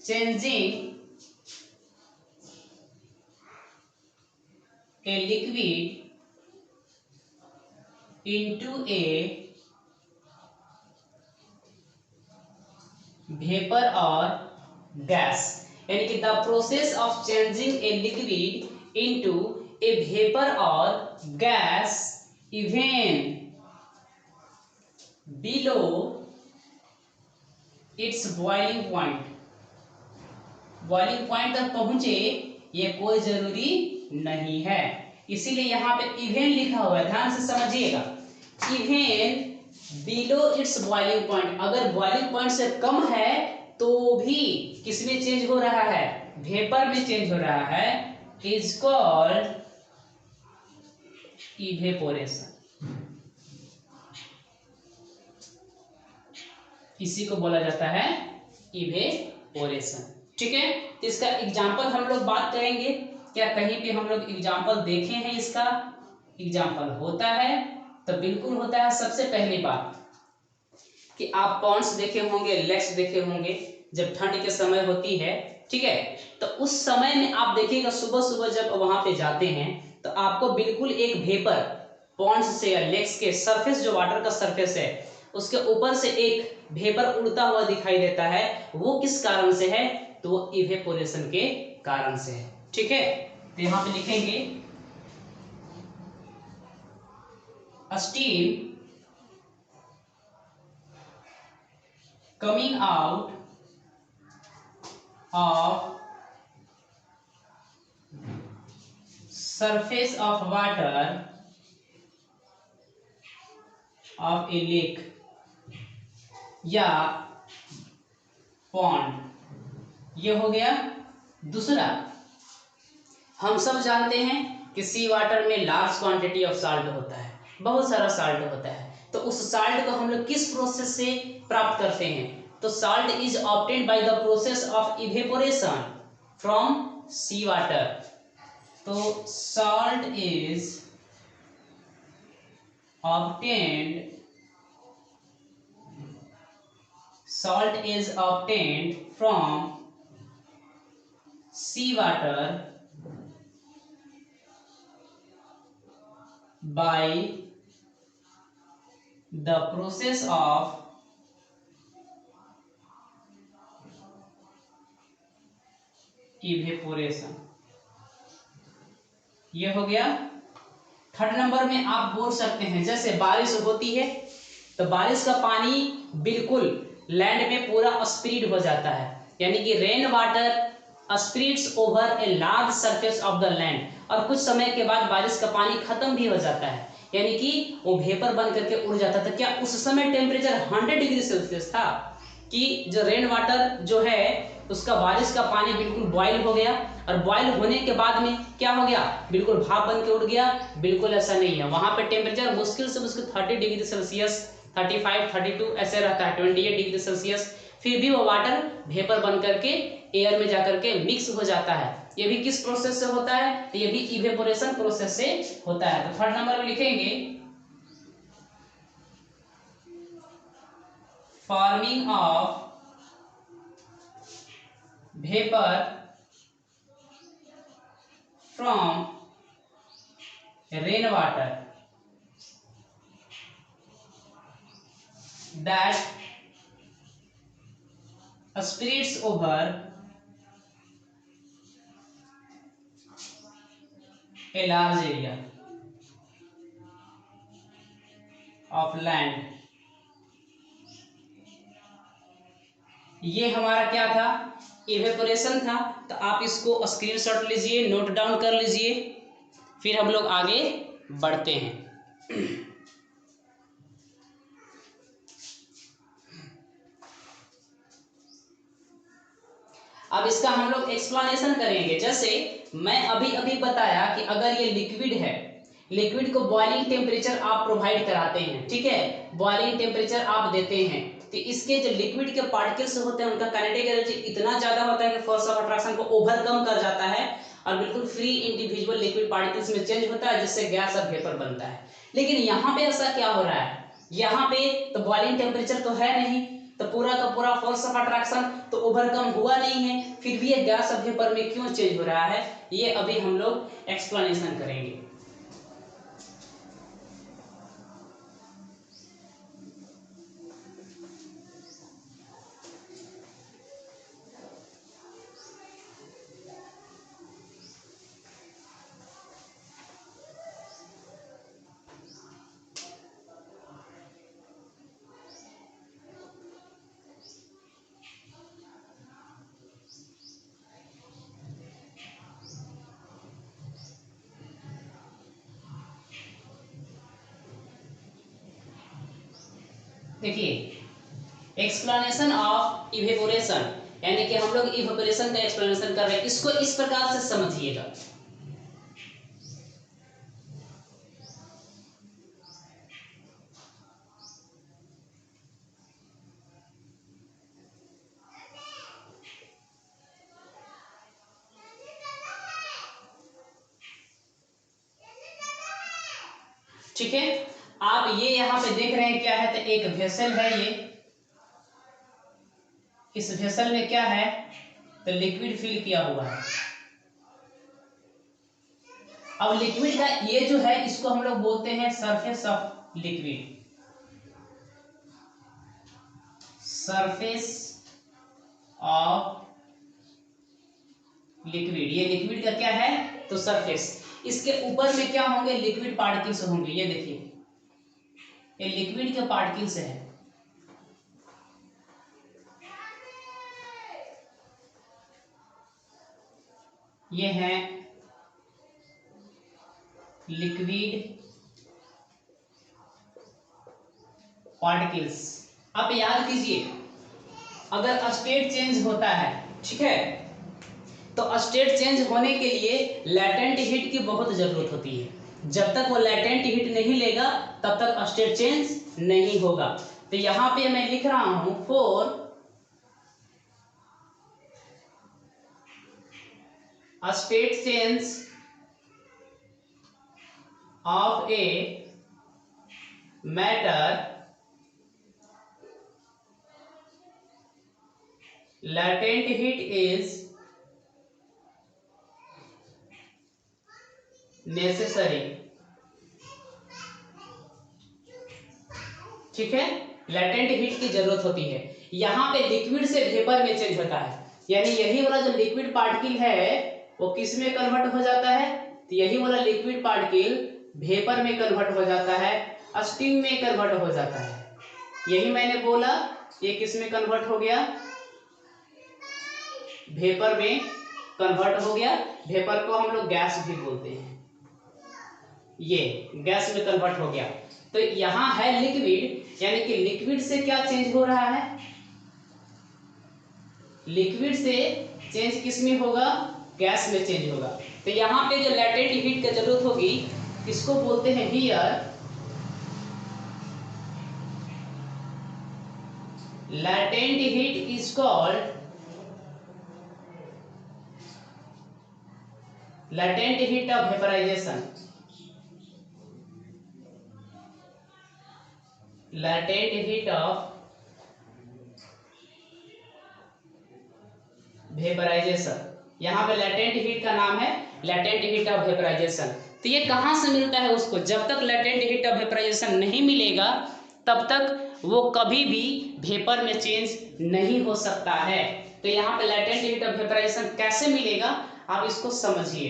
S1: changing a liquid into a vapor or gas, यानी कि the process of changing a liquid into a vapour or gas even below its boiling point. Boiling point तक पहुंचे ये कोई जरूरी नहीं है, इसीलिए यहाँ पे इवेन लिखा हुआ है, ध्यान से समझिएगा। Even below its boiling point, अगर बॉइलिंग पॉइंट से कम है तो भी किसमें चेंज हो रहा है, वेपर में चेंज हो रहा है, इज कॉल्ड इवेपोरेशन। इसी को बोला जाता है इवेपोरेशन। ठीक है, तो इसका एग्जाम्पल हम लोग बात करेंगे, क्या कहीं पे हम लोग एग्जाम्पल देखे हैं इसका? एग्जाम्पल होता है तो बिल्कुल होता है। सबसे पहली बात कि आप पॉन्ड्स देखे होंगे, लेक्स देखे होंगे, जब ठंड के समय होती है, ठीक है, तो उस समय में आप देखिएगा सुबह सुबह जब वहां पे जाते हैं तो आपको बिल्कुल एक वेपर पॉन्ड्स से या लेक्स के सरफेस, जो वाटर का सरफेस है उसके ऊपर से एक वेपर उड़ता हुआ दिखाई देता है। वो किस कारण से है? तो वो इवेपोरेशन के कारण से है। ठीक है, तो यहां पे लिखेंगे steam coming out of surface of water of a lake या पॉन्ड, ये हो गया। दूसरा, हम सब जानते हैं कि सी वाटर में लार्ज क्वांटिटी ऑफ साल्ट होता है, बहुत सारा साल्ट होता है। तो उस साल्ट को हम लोग किस प्रोसेस से प्राप्त करते हैं? तो salt is obtained by the process of evaporation from sea water. तो salt is obtained from sea water by the process of evaporation. ये हो गया। थर्ड नंबर में आप बोल सकते हैं, जैसे बारिश होती है तो बारिश का पानी बिल्कुल लैंड में पूरा स्प्रेड हो जाता है, यानी कि rain water spreads over a large surface of the land, और कुछ समय के बाद बारिश का पानी खत्म भी हो जाता है, यानी कि वो वेपर बन करके उड़ जाता था। क्या उस समय टेम्परेचर 100 डिग्री सेल्सियस था कि जो रेन वाटर जो है उसका बारिश का पानी बिल्कुल बॉयल हो गया, और बॉयल होने के बाद में क्या हो गया, बिल्कुल भाप बन के उड़ गया? बिल्कुल ऐसा नहीं है। वहां पे टेम्परेचर मुश्किल से मुश्किल 30 डिग्री सेल्सियस, 35, 32 ऐसे रहता है, 28 डिग्री सेल्सियस, फिर भी वो वाटर वेपर बन करके एयर में जाकर के मिक्स हो जाता है। ये भी किस प्रोसेस से होता है? तो ये भी इवेपोरेशन प्रोसेस से होता है। तो थर्ड नंबर में लिखेंगे forming of vapor from rainwater that spreads over a large area of land। ये हमारा क्या था? इवेपोरेशन था। तो आप इसको स्क्रीनशॉट लीजिए, नोट डाउन कर लीजिए, फिर हम लोग आगे बढ़ते हैं। अब इसका हम लोग एक्सप्लेनेशन करेंगे। जैसे मैं अभी अभी बताया कि अगर ये लिक्विड है, लिक्विड को बॉइलिंग टेम्परेचर आप प्रोवाइड कराते हैं, ठीक है, बॉइलिंग टेम्परेचर आप देते हैं, तो इसके जो लिक्विड के पार्टिकल्स होते हैं उनका काइनेटिक एनर्जी इतना ज्यादा होता है कि फोर्स ऑफ अट्रैक्शन को ओवरकम कर जाता है और बिल्कुल फ्री इंडिविजुअल लिक्विड पार्टिकल्स में चेंज होता है, जिससे गैस और वेपर बनता है। लेकिन यहाँ पे ऐसा क्या हो रहा है? यहाँ पे तो बॉइलिंग टेम्परेचर तो है नहीं, तो पूरा का पूरा फोर्स ऑफ अट्रैक्शन तो ओवरकम हुआ नहीं है, फिर भी ये गैस और वेपर में क्यों चेंज हो रहा है, ये अभी हम लोग एक्सप्लेनेशन करेंगे। देखिए एक्सप्लेनेशन ऑफ इवेपोरेशन, यानी कि हम लोग इवेपोरेशन का एक्सप्लेनेशन कर रहे हैं, इसको इस प्रकार से समझिएगा। ठीक है, आप ये यहां पे देख रहे हैं क्या है, तो एक वेसल है ये, इस वेसल में क्या है, तो लिक्विड फिल किया हुआ है। अब लिक्विड का ये जो है इसको हम लोग बोलते हैं surface of liquid, surface of liquid. ये लिक्विड का क्या है, तो सरफेस। इसके ऊपर में क्या होंगे, लिक्विड पार्टिकल्स होंगे। ये देखिए ये लिक्विड के पार्टिकल्स है। ये हैं लिक्विड पार्टिकल्स। आप याद कीजिए, अगर स्टेट चेंज होता है, ठीक है, तो स्टेट चेंज होने के लिए लैटेंट हीट की बहुत जरूरत होती है। जब तक वो लैटेंट हीट नहीं लेगा तब तक स्टेट चेंज नहीं होगा। तो यहां पे मैं लिख रहा हूं for state change of a matter latent heat is necessary। ठीक है, लेटेंट हीट की जरूरत होती है। यहां पे लिक्विड से वेपर में चेंज होता है, यानी यही वाला जो लिक्विड पार्टिकल है वो किस में कन्वर्ट हो जाता है, तो यही वाला लिक्विड पार्टिकल वेपर में कन्वर्ट हो जाता है, स्टीम में कन्वर्ट हो जाता है। यही मैंने बोला, ये किस में कन्वर्ट हो गया, वेपर में कन्वर्ट हो गया। वेपर को हम लोग गैस भी बोलते हैं, ये गैस में कन्वर्ट हो गया। तो यहां है लिक्विड, यानी कि लिक्विड से क्या चेंज हो रहा है, लिक्विड से चेंज किस में होगा, गैस में चेंज होगा। तो यहां पे जो लैटेंट हीट की जरूरत होगी इसको बोलते हैं here latent heat is called latent heat of vaporization, latent heat of vaporization। यहाँ पे latent heat का नाम है latent heat of vaporization। तो ये कहाँ से मिलता है उसको, जब तक latent heat of vaporization नहीं मिलेगा तब तक वो कभी भी वेपर में चेंज नहीं हो सकता है। तो यहाँ पे latent heat of vaporization कैसे मिलेगा, आप इसको समझिए।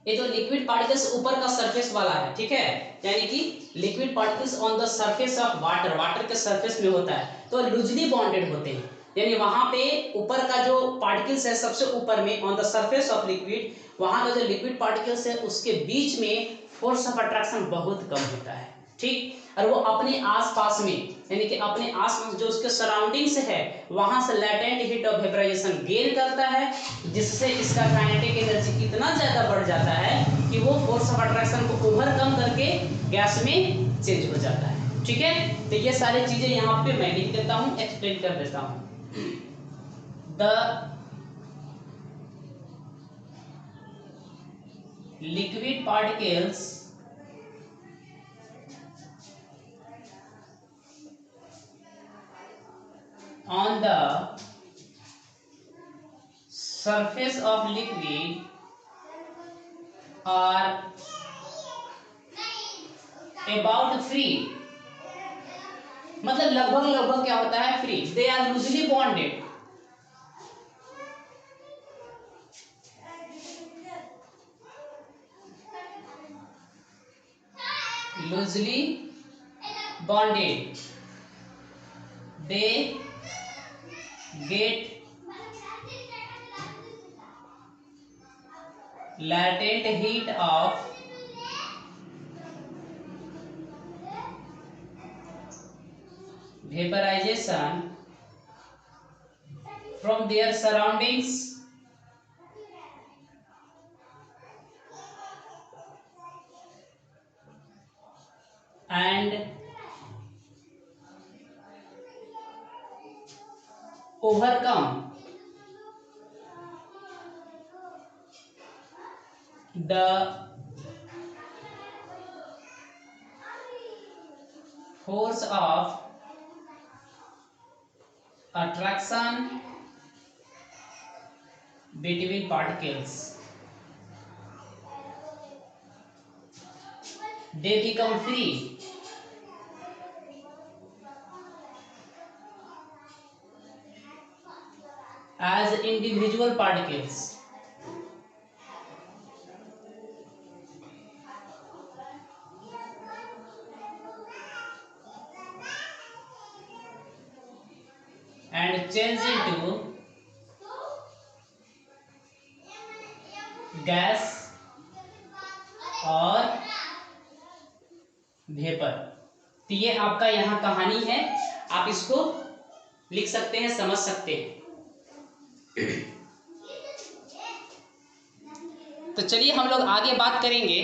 S1: ये जो लिक्विड पार्टिकल्स ऊपर का सरफेस वाला है, ठीक है, यानी कि liquid particles on the surface of water, water के सरफेस में होता है, तो लूजली बॉन्डेड होते हैं। यानी वहां पे ऊपर का जो पार्टिकल्स है सबसे ऊपर में on the surface of liquid, वहां का जो लिक्विड पार्टिकल्स है उसके बीच में फोर्स ऑफ अट्रैक्शन बहुत कम होता है, ठीक। और वो अपने आसपास में, यानी कि अपने आसपास जो उसके सराउंडिंग्स है वहां से latent heat of vaporisation gain करता है, जिससे इसका काइनेटिक एनर्जी इतना ज्यादा बढ़ जाता है कि वो फोर्स ऑफ अट्रैक्शन को ओवरकम करके गैस में चेंज हो जाता है। ठीक है, तो ये सारी चीजें यहाँ पे मैं लिख देता हूँ, एक्सप्लेन कर देता हूँ। The liquid particles on the surface of liquid are about free, मतलब लगभग लगभग क्या होता है, free. They are loosely bonded, loosely bonded, they get latent heat of vaporization from their surroundings and overcome the force of attraction between particles. They become free as individual particles and change into gas और vapour. तो ये आपका यहाँ कहानी है, आप इसको लिख सकते हैं, समझ सकते हैं। तो चलिए हम लोग आगे बात करेंगे।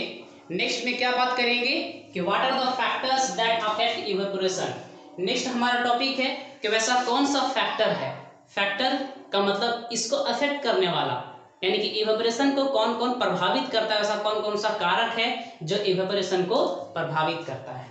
S1: नेक्स्ट में क्या बात करेंगे कि what are the factors that affect evaporation. Next हमारा टॉपिक है कि वैसा कौन सा फैक्टर है। फैक्टर का मतलब इसको अफेक्ट करने वाला, यानी कि इवेपोरेशन को कौन कौन प्रभावित करता है, ऐसा कौन कौन सा कारक है जो इवेपोरेशन को प्रभावित करता है।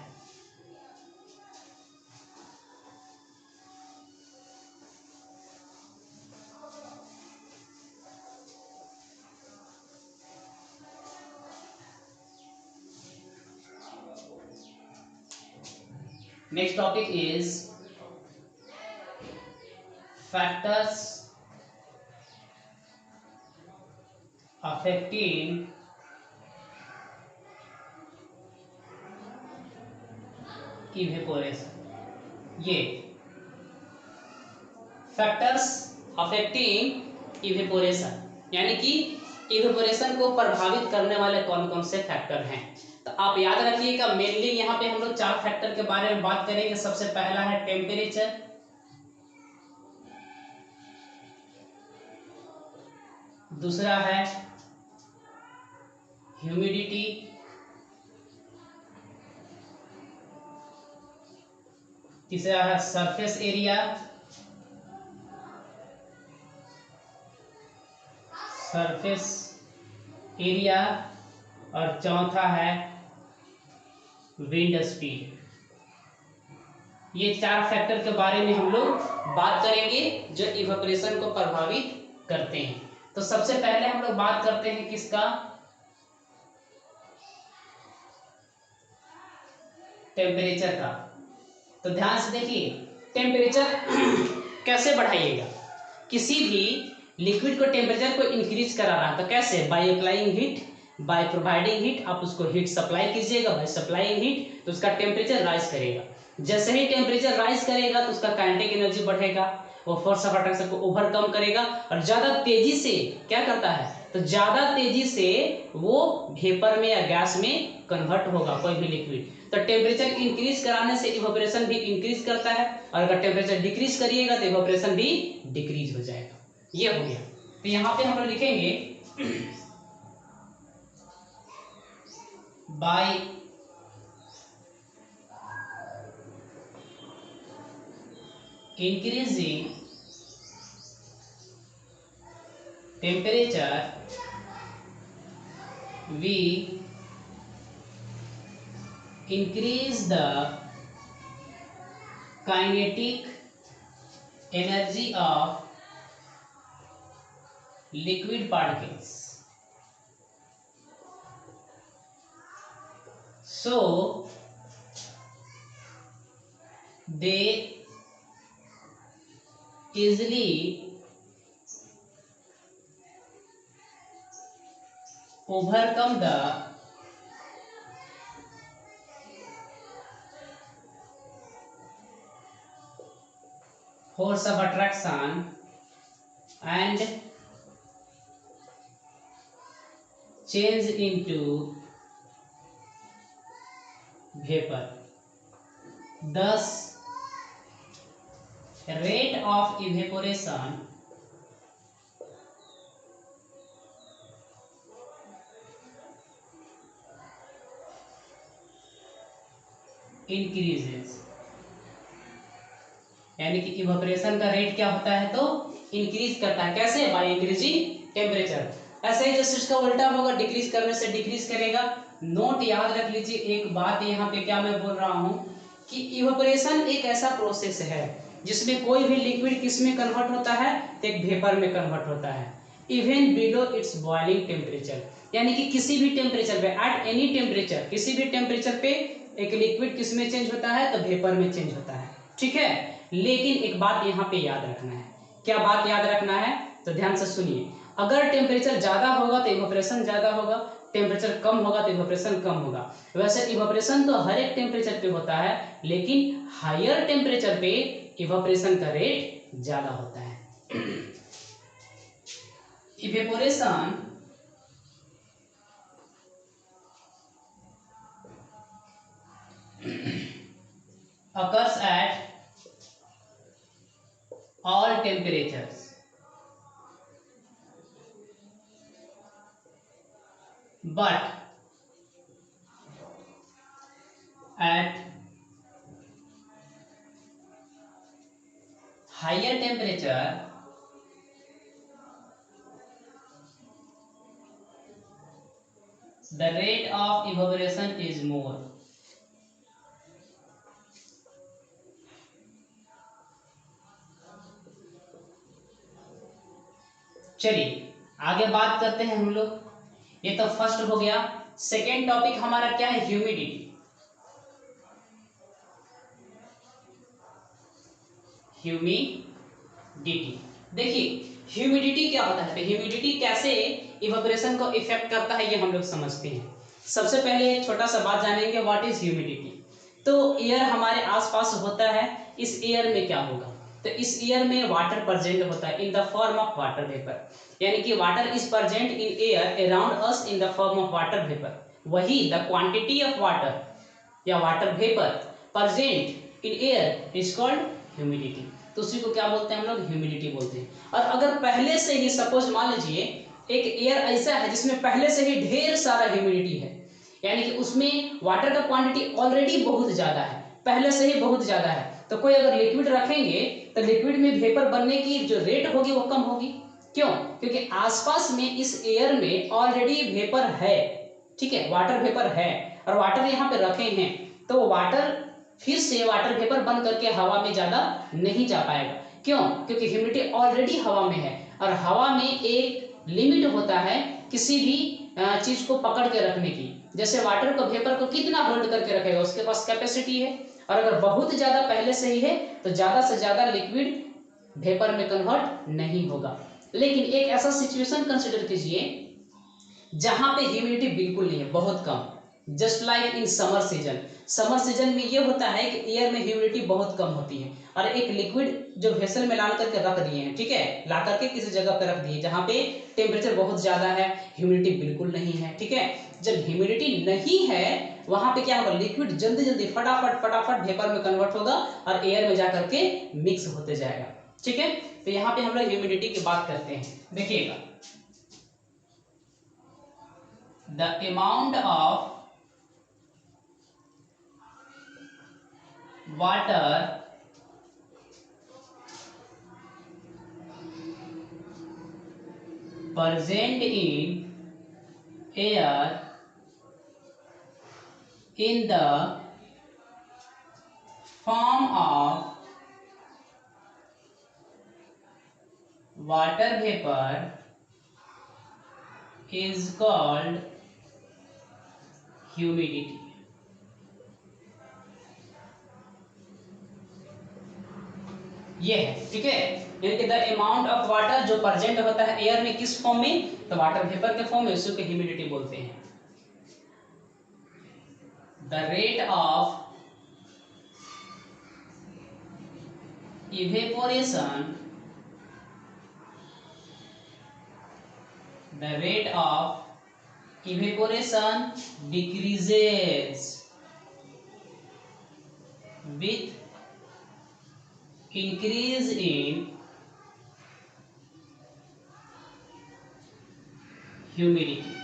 S1: Next topic is factors affecting evaporation। ये फैक्टर्स अफेक्टिंग इवेपोरेशन यानी कि इवेपोरेशन को प्रभावित करने वाले कौन कौन से फैक्टर हैं। तो आप याद रखिएगा, मेनली यहाँ पे हम लोग 4 फैक्टर के बारे में बात करेंगे। सबसे पहला है टेम्परेचर, दूसरा है ह्यूमिडिटी, तीसरा है सरफेस एरिया, और चौथा है विंड स्पीड। ये 4 फैक्टर के बारे में हम लोग बात करेंगे जो इवेपोरेशन को प्रभावित करते हैं। तो सबसे पहले हम लोग बात करते हैं किसका, टेम्परेचर का। तो ध्यान से देखिए, टेम्परेचर कैसे बढ़ाइएगा। किसी भी लिक्विड को टेम्परेचर को इंक्रीज करा रहा है तो कैसे, by applying heat, by providing heat. आप उसको हीट सप्लाई कीजिएगा, बाय सप्लाइंग हीट तो उसका टेम्परेचर राइज करेगा। जैसे ही टेम्परेचर राइज करेगा तो उसका काइनेटिक एनर्जी बढ़ेगा, वो फोर्स ऑफ अट्रैक्शन को ओवरकम करेगा और ज्यादा तेजी से क्या करता है, तो ज्यादा तेजी से वो वेपर में या गैस में कन्वर्ट होगा कोई भी लिक्विड। तो टेम्परेचर इंक्रीज कराने से इवेपोरेशन भी इंक्रीज करता है, और अगर टेम्परेचर डिक्रीज करिएगा तो इवेपोरेशन भी डिक्रीज हो जाएगा। ये हो गया। तो यहाँ पे हम लोग लिखेंगे bye increasing temperature we increase the kinetic energy of liquid particles, so they easily overcome the force of attraction and change into vapor। Thus rate of evaporation increases, यानी कि इवेपोरेशन का रेट क्या होता है तो इंक्रीज करता है। कैसे? By increasing temperature. ऐसे ही जैसे इसका उल्टा होगा, डिक्रीज करने से डिक्रीज करेगा। नोट याद रख लीजिए एक बात यहाँ पे, क्या मैं बोल रहा हूँ कि इवेपोरेशन एक ऐसा प्रोसेस है जिसमें कोई भी लिक्विड किस में कन्वर्ट होता है तो एक वेपर में कन्वर्ट होता है, even below its boiling temperature. यानी कि किसी भी टेम्परेचर पे, एट एनी टेम्परेचर, किसी भी टेम्परेचर पे एक लिक्विड किस में चेंज होता है तो वेपर में चेंज होता है। ठीक है, लेकिन एक बात यहाँ पे याद रखना है। क्या बात याद रखना है? तो ध्यान से सुनिए। अगर टेम्परेचर ज्यादा होगा तो इवेपोरेशन ज्यादा होगा, टेम्परेचर कम होगा तो इवेपोरेशन कम होगा। वैसे इवेपोरेशन तो हर एक टेम्परेचर पे होता है, लेकिन हायर टेम्परेचर पे इवेपोरेशन का रेट ज्यादा होता है। Evaporation occurs at all temperatures, but at higher temperature the rate of evaporation is more। चलिए आगे बात करते हैं हम लोग। ये तो फर्स्ट हो गया। सेकेंड टॉपिक हमारा क्या है? ह्यूमिडिटी। ह्यूमिडिटी देखिए, ह्यूमिडिटी क्या होता है, तो ह्यूमिडिटी कैसे इवेपोरेशन को इफेक्ट करता है ये हम लोग समझते हैं। सबसे पहले एक छोटा सा बात जानेंगे, व्हाट इज ह्यूमिडिटी। तो एयर हमारे आसपास होता है, इस एयर में क्या होगा तो इस एयर में वाटर प्रेजेंट होता है in the form of water vapour, यानी कि water is present in air around us in the form of water vapour. वही द क्वांटिटी ऑफ वाटर या water vapour present in air is called humidity. तो उसी को क्या बोलते हैं हम लोग? ह्यूमिडिटी बोलते हैं। और अगर पहले से ही सपोज मान लीजिए एक एयर ऐसा है जिसमें पहले से ही ढेर सारा ह्यूमिडिटी है, यानी कि उसमें वाटर का क्वांटिटी ऑलरेडी बहुत ज्यादा है, पहले से ही बहुत ज्यादा है, तो कोई अगर लिक्विड रखेंगे तो लिक्विड में वेपर बनने की जो रेट होगी वो कम होगी। क्यों? क्योंकि आसपास में इस एयर में ऑलरेडी वेपर है। ठीक है, वाटर वेपर है और वाटर यहाँ पे रखे हैं, तो वाटर फिर से वाटर वेपर बन करके हवा में ज्यादा नहीं जा पाएगा। क्यों? क्योंकि ह्यूमिडिटी ऑलरेडी हवा में है और हवा में एक लिमिट होता है किसी भी चीज को पकड़ के रखने की। जैसे वाटर को, वेपर को कितना होल्ड करके रखेगा, उसके पास कैपेसिटी है। और अगर बहुत ज्यादा पहले से ही है तो ज्यादा से ज्यादा लिक्विड वेपर में कन्वर्ट नहीं होगा। लेकिन एक ऐसा सिचुएशन कंसिडर कीजिए जहां पे ह्यूमिडिटी बिल्कुल नहीं है, बहुत कम, just like in summer season. Summer season में ये होता है कि एयर में ह्यूमिडिटी बहुत कम होती है और एक लिक्विड जो वेसल में ला करके रख दिए हैं, ठीक है, ला करके किसी जगह पे रख दिए जहां पे टेम्परेचर बहुत ज्यादा है, ह्यूमिडिटी बिल्कुल नहीं है। ठीक है, जब ह्यूमिडिटी नहीं है वहां पे क्या होगा, लिक्विड जल्दी जल्दी फटाफट फटाफट वेपर में कन्वर्ट होगा और एयर में जाकर के मिक्स होते जाएगा। ठीक है, तो यहाँ पे हम लोग ह्यूमिडिटी की बात करते हैं। देखिएगा, the amount of water present in air in the form of water vapor is called humidity। ये है, ठीक है, यानी कि द अमाउंट ऑफ वाटर जो प्रेजेंट होता है एयर में, किस फॉर्म में, तो वाटर वेपर के फॉर्म में, उसी को ह्यूमिडिटी बोलते हैं। The rate of evaporation, the rate of evaporation decreases with increase in humidity,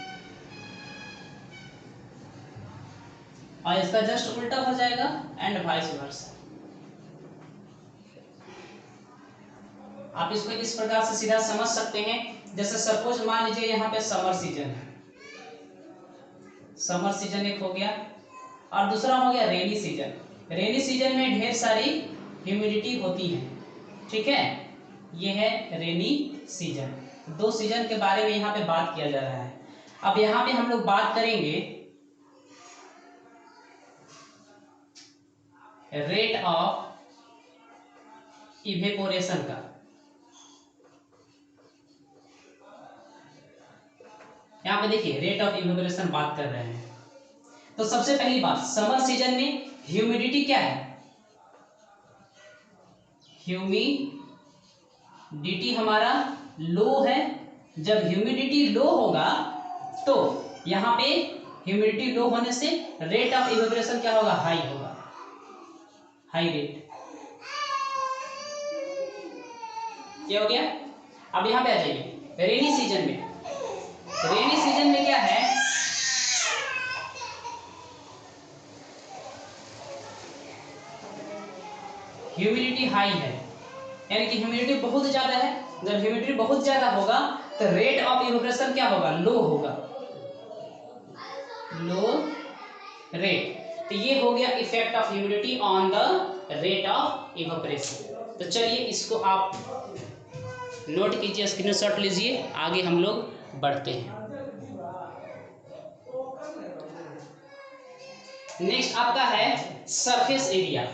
S1: और इसका जस्ट उल्टा हो जाएगा एंड वाइस वर्सा। आप इसको इस प्रकार से सीधा समझ सकते हैं, जैसे सपोज मान लीजिए यहाँ पे समर सीजन है, समर सीजन एक हो गया और दूसरा हो गया रेनी सीजन। रेनी सीजन में ढेर सारी ह्यूमिडिटी होती है, ठीक है, ये है रेनी सीजन। दो सीजन के बारे में यहाँ पे बात किया जा रहा है। अब यहाँ पे हम लोग बात करेंगे रेट ऑफ इवेपोरेशन का। यहाँ पे देखिए रेट ऑफ इवेपोरेशन बात कर रहे हैं। तो सबसे पहली बात, समर सीजन में ह्यूमिडिटी क्या है, ह्यूमिडिटी हमारा लो है। जब ह्यूमिडिटी लो होगा तो यहाँ पे ह्यूमिडिटी लो होने से रेट ऑफ इवेपोरेशन क्या होगा, हाई होगा, हाई रेट। क्या हो गया? अब यहाँ पे आ जाइए रेनी सीजन में। रेनी सीजन में क्या है, ह्यूमिडिटी हाई है, यानी कि ह्यूमिडिटी बहुत ज्यादा है। जब ह्यूमिडिटी बहुत ज्यादा होगा तो रेट ऑफ इवेपोरेशन क्या होगा, लो होगा, लो रेट। तो ये हो गया effect of humidity on the rate of evaporation. तो चलिए इसको आप नोट कीजिए, स्क्रीनशॉट लीजिए, आगे हम लोग बढ़ते हैं। नेक्स्ट आपका है सरफेस एरिया।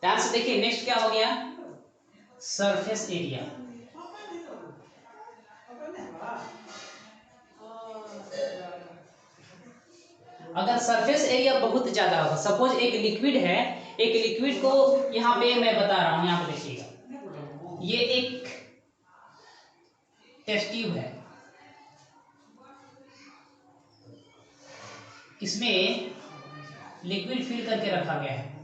S1: ध्यान से देखिए, नेक्स्ट क्या हो गया, सरफेस एरिया। अगर सरफेस एरिया बहुत ज्यादा होगा, सपोज एक लिक्विड है, एक लिक्विड को यहाँ पे मैं बता रहा हूं, यहाँ पे देखिएगा, ये एक टेस्ट ट्यूब है, इसमें लिक्विड फिल करके रखा गया है।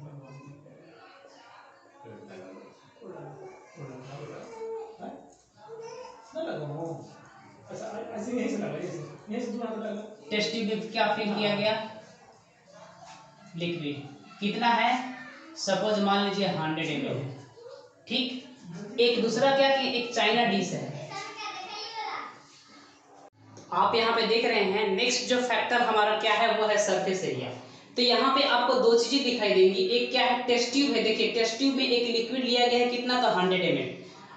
S1: टेस्ट ट्यूब में क्या फिल किया गया, लिक्विड कितना है, सपोज मान लीजिए 100 ml है, ठीक। एक दूसरा क्या कि एक चाइना डिश है, आप यहाँ पे देख रहे हैं। नेक्स्ट जो फैक्टर हमारा क्या है वो है सरफेस एरिया। तो यहाँ पे आपको दो चीजें दिखाई देंगी, एक क्या है, टेस्ट ट्यूब है। देखिए टेस्ट ट्यूब में एक लिक्विड लिया गया है, कितना का 100 ml,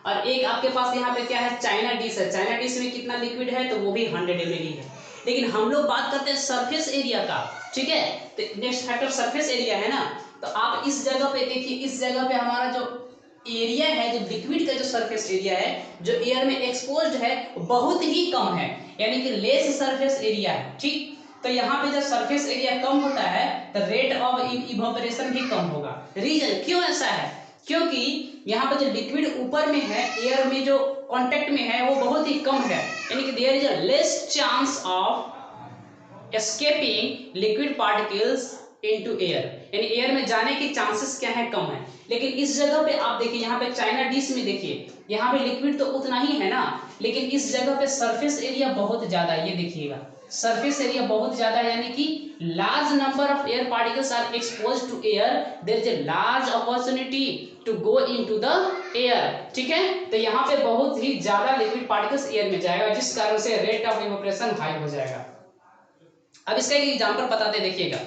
S1: और एक आपके पास यहाँ पे क्या है, चाइना डिश है। चाइना डिश में कितना लिक्विड है, तो वो भी 100 ml ही है। लेकिन हम लोग बात करते हैं सरफेस एरिया का, ठीक है। तो नेक्स्ट फैक्टर सरफेस एरिया है ना। तो आप इस जगह पे देखिए, इस जगह पे हमारा जो एरिया है, जो लिक्विड का जो सरफेस एरिया है, जो एयर में एक्सपोज्ड है, बहुत ही कम है, यानी कि लेस सरफेस एरिया है, ठीक। तो यहाँ पे जब सरफेस एरिया कम होता है तो रेट ऑफ इवेपोरेशन भी कम होगा। रीजन क्यों ऐसा है, क्योंकि यहाँ पे जो लिक्विड ऊपर में है, एयर में जो कांटेक्ट में है, वो बहुत ही कम है, यानी कि there is a less chance of escaping liquid particles into air, यानी एयर में जाने के चांसेस क्या है, कम है। लेकिन इस जगह पे आप देखिए, यहाँ पे चाइना डिश में देखिए, यहाँ पे लिक्विड तो उतना ही है ना, लेकिन इस जगह पे सरफेस एरिया बहुत ज्यादा है। ये देखिएगा सरफेस एरिया बहुत ज्यादा है, यानी कि large number of air particles are exposed to air, there is a large opportunity to go into the air, ठीक है। तो यहाँ पे बहुत ही ज्यादा लिक्विड पार्टिकल्स एयर में जाएगा, जिस कारण से रेट ऑफ इवेपोरेशन हाई हो जाएगा। अब इसका एक एग्जांपल बताते देखिएगा।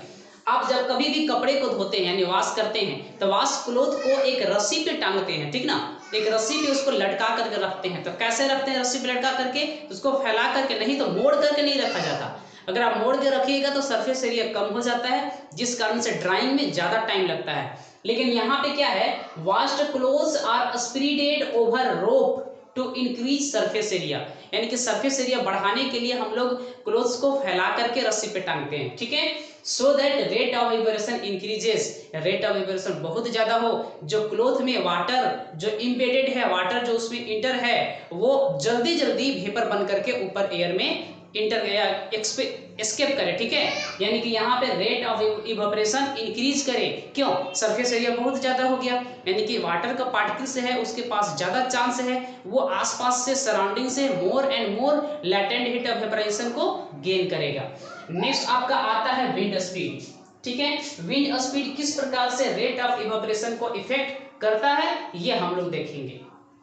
S1: आप जब कभी भी कपड़े को धोते हैं यानी वॉश करते हैं, तो वॉश क्लोथ को एक रस्सी पे टांगते हैं, ठीक ना, एक रस्सी पे उसको लटका करके रखते हैं। तो कैसे रखते हैं, रस्सी पे लटका करके, उसको फैला करके, नहीं तो मोड़ करके नहीं रखा जाता। अगर आप मोड़ के रखिएगा तो सरफेस एरिया कम हो जाता है, जिस कारण से ड्राइंग में ज्यादा टाइम लगता है। लेकिन यहाँ पे क्या है, washed clothes are spreaded over rope, to increase surface area, यानी कि सरफेस एरिया बढ़ाने के लिए हम लोग क्लोथ्स को फैला करके रस्सी पे टांगते हैं, ठीक है। So that rate of evaporation increases, rate of evaporation बहुत ज्यादा हो, जो क्लोथ में वाटर जो इम्बेडेड है, वाटर जो उसमें इंटर है, वो जल्दी जल्दी वेपर बन करके ऊपर एयर में इंटर या एस्केप करे, ठीक है। यानी कि यहाँ पे रेट ऑफ इवेपोरेशन इंक्रीज करे, क्यों, सरफेस एरिया बहुत ज्यादा हो गया, यानी कि वाटर का पार्टिकल्स है उसके पास ज्यादा चांस है वो आसपास से सराउंडिंग से more and more latent heat of vaporisation को गेन करेगा। नेक्स्ट आपका आता है विंड स्पीड, ठीक है। विंड स्पीड किस प्रकार से रेट ऑफ इवेपोरेशन को इफेक्ट करता है ये हम लोग देखेंगे।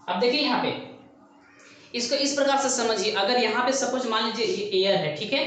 S1: अब देखिए यहाँ पे इसको इस प्रकार से समझिए, अगर यहाँ पे सपोज मान लीजिए ये एयर है, ठीक है।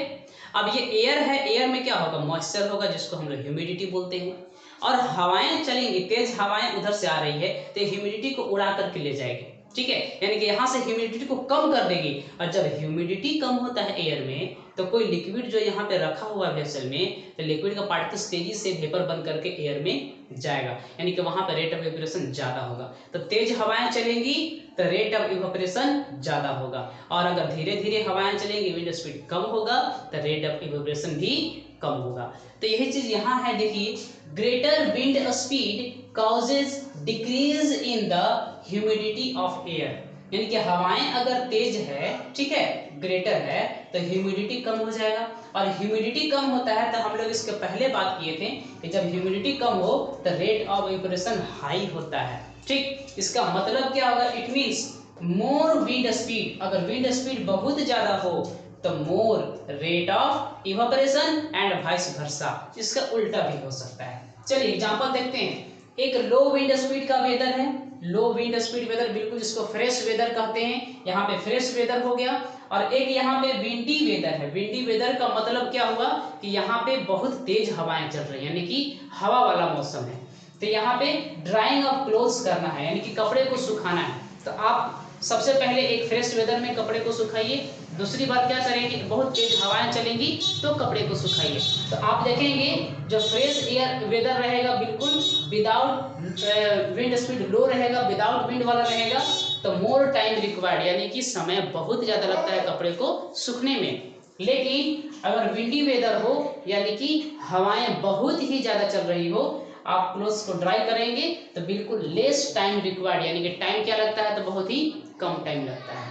S1: अब ये एयर है, एयर में क्या होगा, मॉइस्चर होगा जिसको हम लोग ह्यूमिडिटी बोलते हैं, और हवाएं चलेंगी, तेज हवाएं उधर से आ रही है तो ह्यूमिडिटी को उड़ा करके ले जाएगी, ठीक है। यानी कि यहाँ से ह्यूमिडिटी को कम कर देगी, और जब ह्यूमिडिटी कम होता है एयर में तो कोई लिक्विड जो यहाँ पे रखा हुआ है वेसल में, तो लिक्विड का पार्टिकल्स तेजी से वेपर बन करके एयर में जाएगा, यानी कि वहां पर रेट ऑफ इवेपोरेशन ज्यादा होगा। तो तेज हवाएं चलेंगी तो रेट ऑफ इवेपोरेशन ज्यादा होगा, और अगर धीरे धीरे हवाएं चलेंगी, विंड स्पीड कम होगा तो रेट ऑफ इवेपोरेशन भी कम होगा। तो यही चीज यहाँ है, देखिए greater wind speed causes decrease in the humidity of air, यानी कि हवाएं अगर तेज है, ठीक है, ग्रेटर है, तो ह्यूमिडिटी कम हो जाएगा, और ह्यूमिडिटी कम होता है तो हम लोग इसके पहले बात किए थे कि जब ह्यूमिडिटी कम हो तो रेट ऑफ इवेपोरेशन हाई होता है, ठीक। इसका मतलब क्या होगा, it means more wind speed, अगर विंड स्पीड बहुत ज्यादा हो तो more rate of evaporation and vice versa, इसका उल्टा भी हो सकता है। चलिए एग्जांपल देखते हैं। एक लो विंड स्पीड का वेदर है, लो विंड स्पीड वेदर, बिल्कुल जिसको फ्रेश वेदर कहते हैं, यहाँ पे फ्रेश वेदर हो गया। और एक यहाँ पे विंडी वेदर है, विंडी वेदर का मतलब क्या हुआ कि यहाँ पे बहुत तेज हवाएं चल रही है, यानी कि हवा वाला मौसम है। तो यहाँ पे ड्राइंग ऑफ क्लोथ्स करना है, यानी कि कपड़े को सुखाना है। तो आप सबसे पहले एक फ्रेश वेदर में कपड़े को सुखाइए, दूसरी बात क्या करेंगे, बहुत तेज हवाएं चलेंगी तो कपड़े को सुखाइए। तो आप देखेंगे जो फ्रेश एयर वेदर रहेगा, बिल्कुल विदाउट विंड स्पीड लो रहेगा, विदाउट विंड वाला रहेगा, तो मोर टाइम रिक्वायर्ड, यानी कि समय बहुत ज्यादा लगता है कपड़े को सूखने में। लेकिन अगर विंडी वेदर हो, यानी कि हवाएं बहुत ही ज्यादा चल रही हो, आप क्लोथ्स को ड्राई करेंगे तो बिल्कुल लेस टाइम रिक्वायर्ड, यानी कि टाइम क्या लगता है, तो बहुत ही कम टाइम लगता है।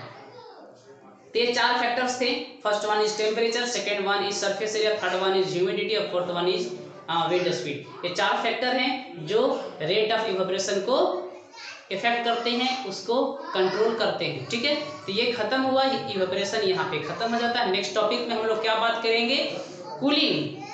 S1: तो ये चार फैक्टर्स थे, first one is temperature, second one is surface area, third one is humidity, और fourth one is wind speed. ये चार फैक्टर हैं जो रेट ऑफ इवेपोरेशन को इफेक्ट करते हैं, उसको कंट्रोल करते हैं, ठीक है। तो ये खत्म हुआ, इवेपोरेशन यहाँ पे खत्म हो जाता है। नेक्स्ट टॉपिक में हम लोग क्या बात करेंगे, कूलिंग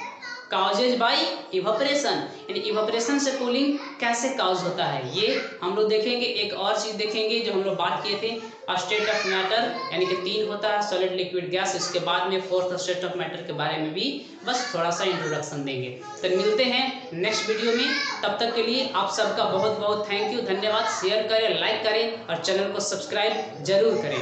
S1: काउजेज बाय इवेपोरेशन, यानी इवेपोरेशन से कूलिंग कैसे काउज होता है ये हम लोग देखेंगे। एक और चीज देखेंगे जो हम लोग बात किए थे, स्टेट ऑफ मैटर, यानी कि 3 होता है, सॉलिड लिक्विड गैस। इसके बाद में फोर्थ स्टेट ऑफ मैटर के बारे में भी बस थोड़ा सा इंट्रोडक्शन देंगे। तो मिलते हैं नेक्स्ट वीडियो में, तब तक के लिए आप सबका बहुत बहुत थैंक यू, धन्यवाद। शेयर करें, लाइक करें और चैनल को सब्सक्राइब जरूर करें।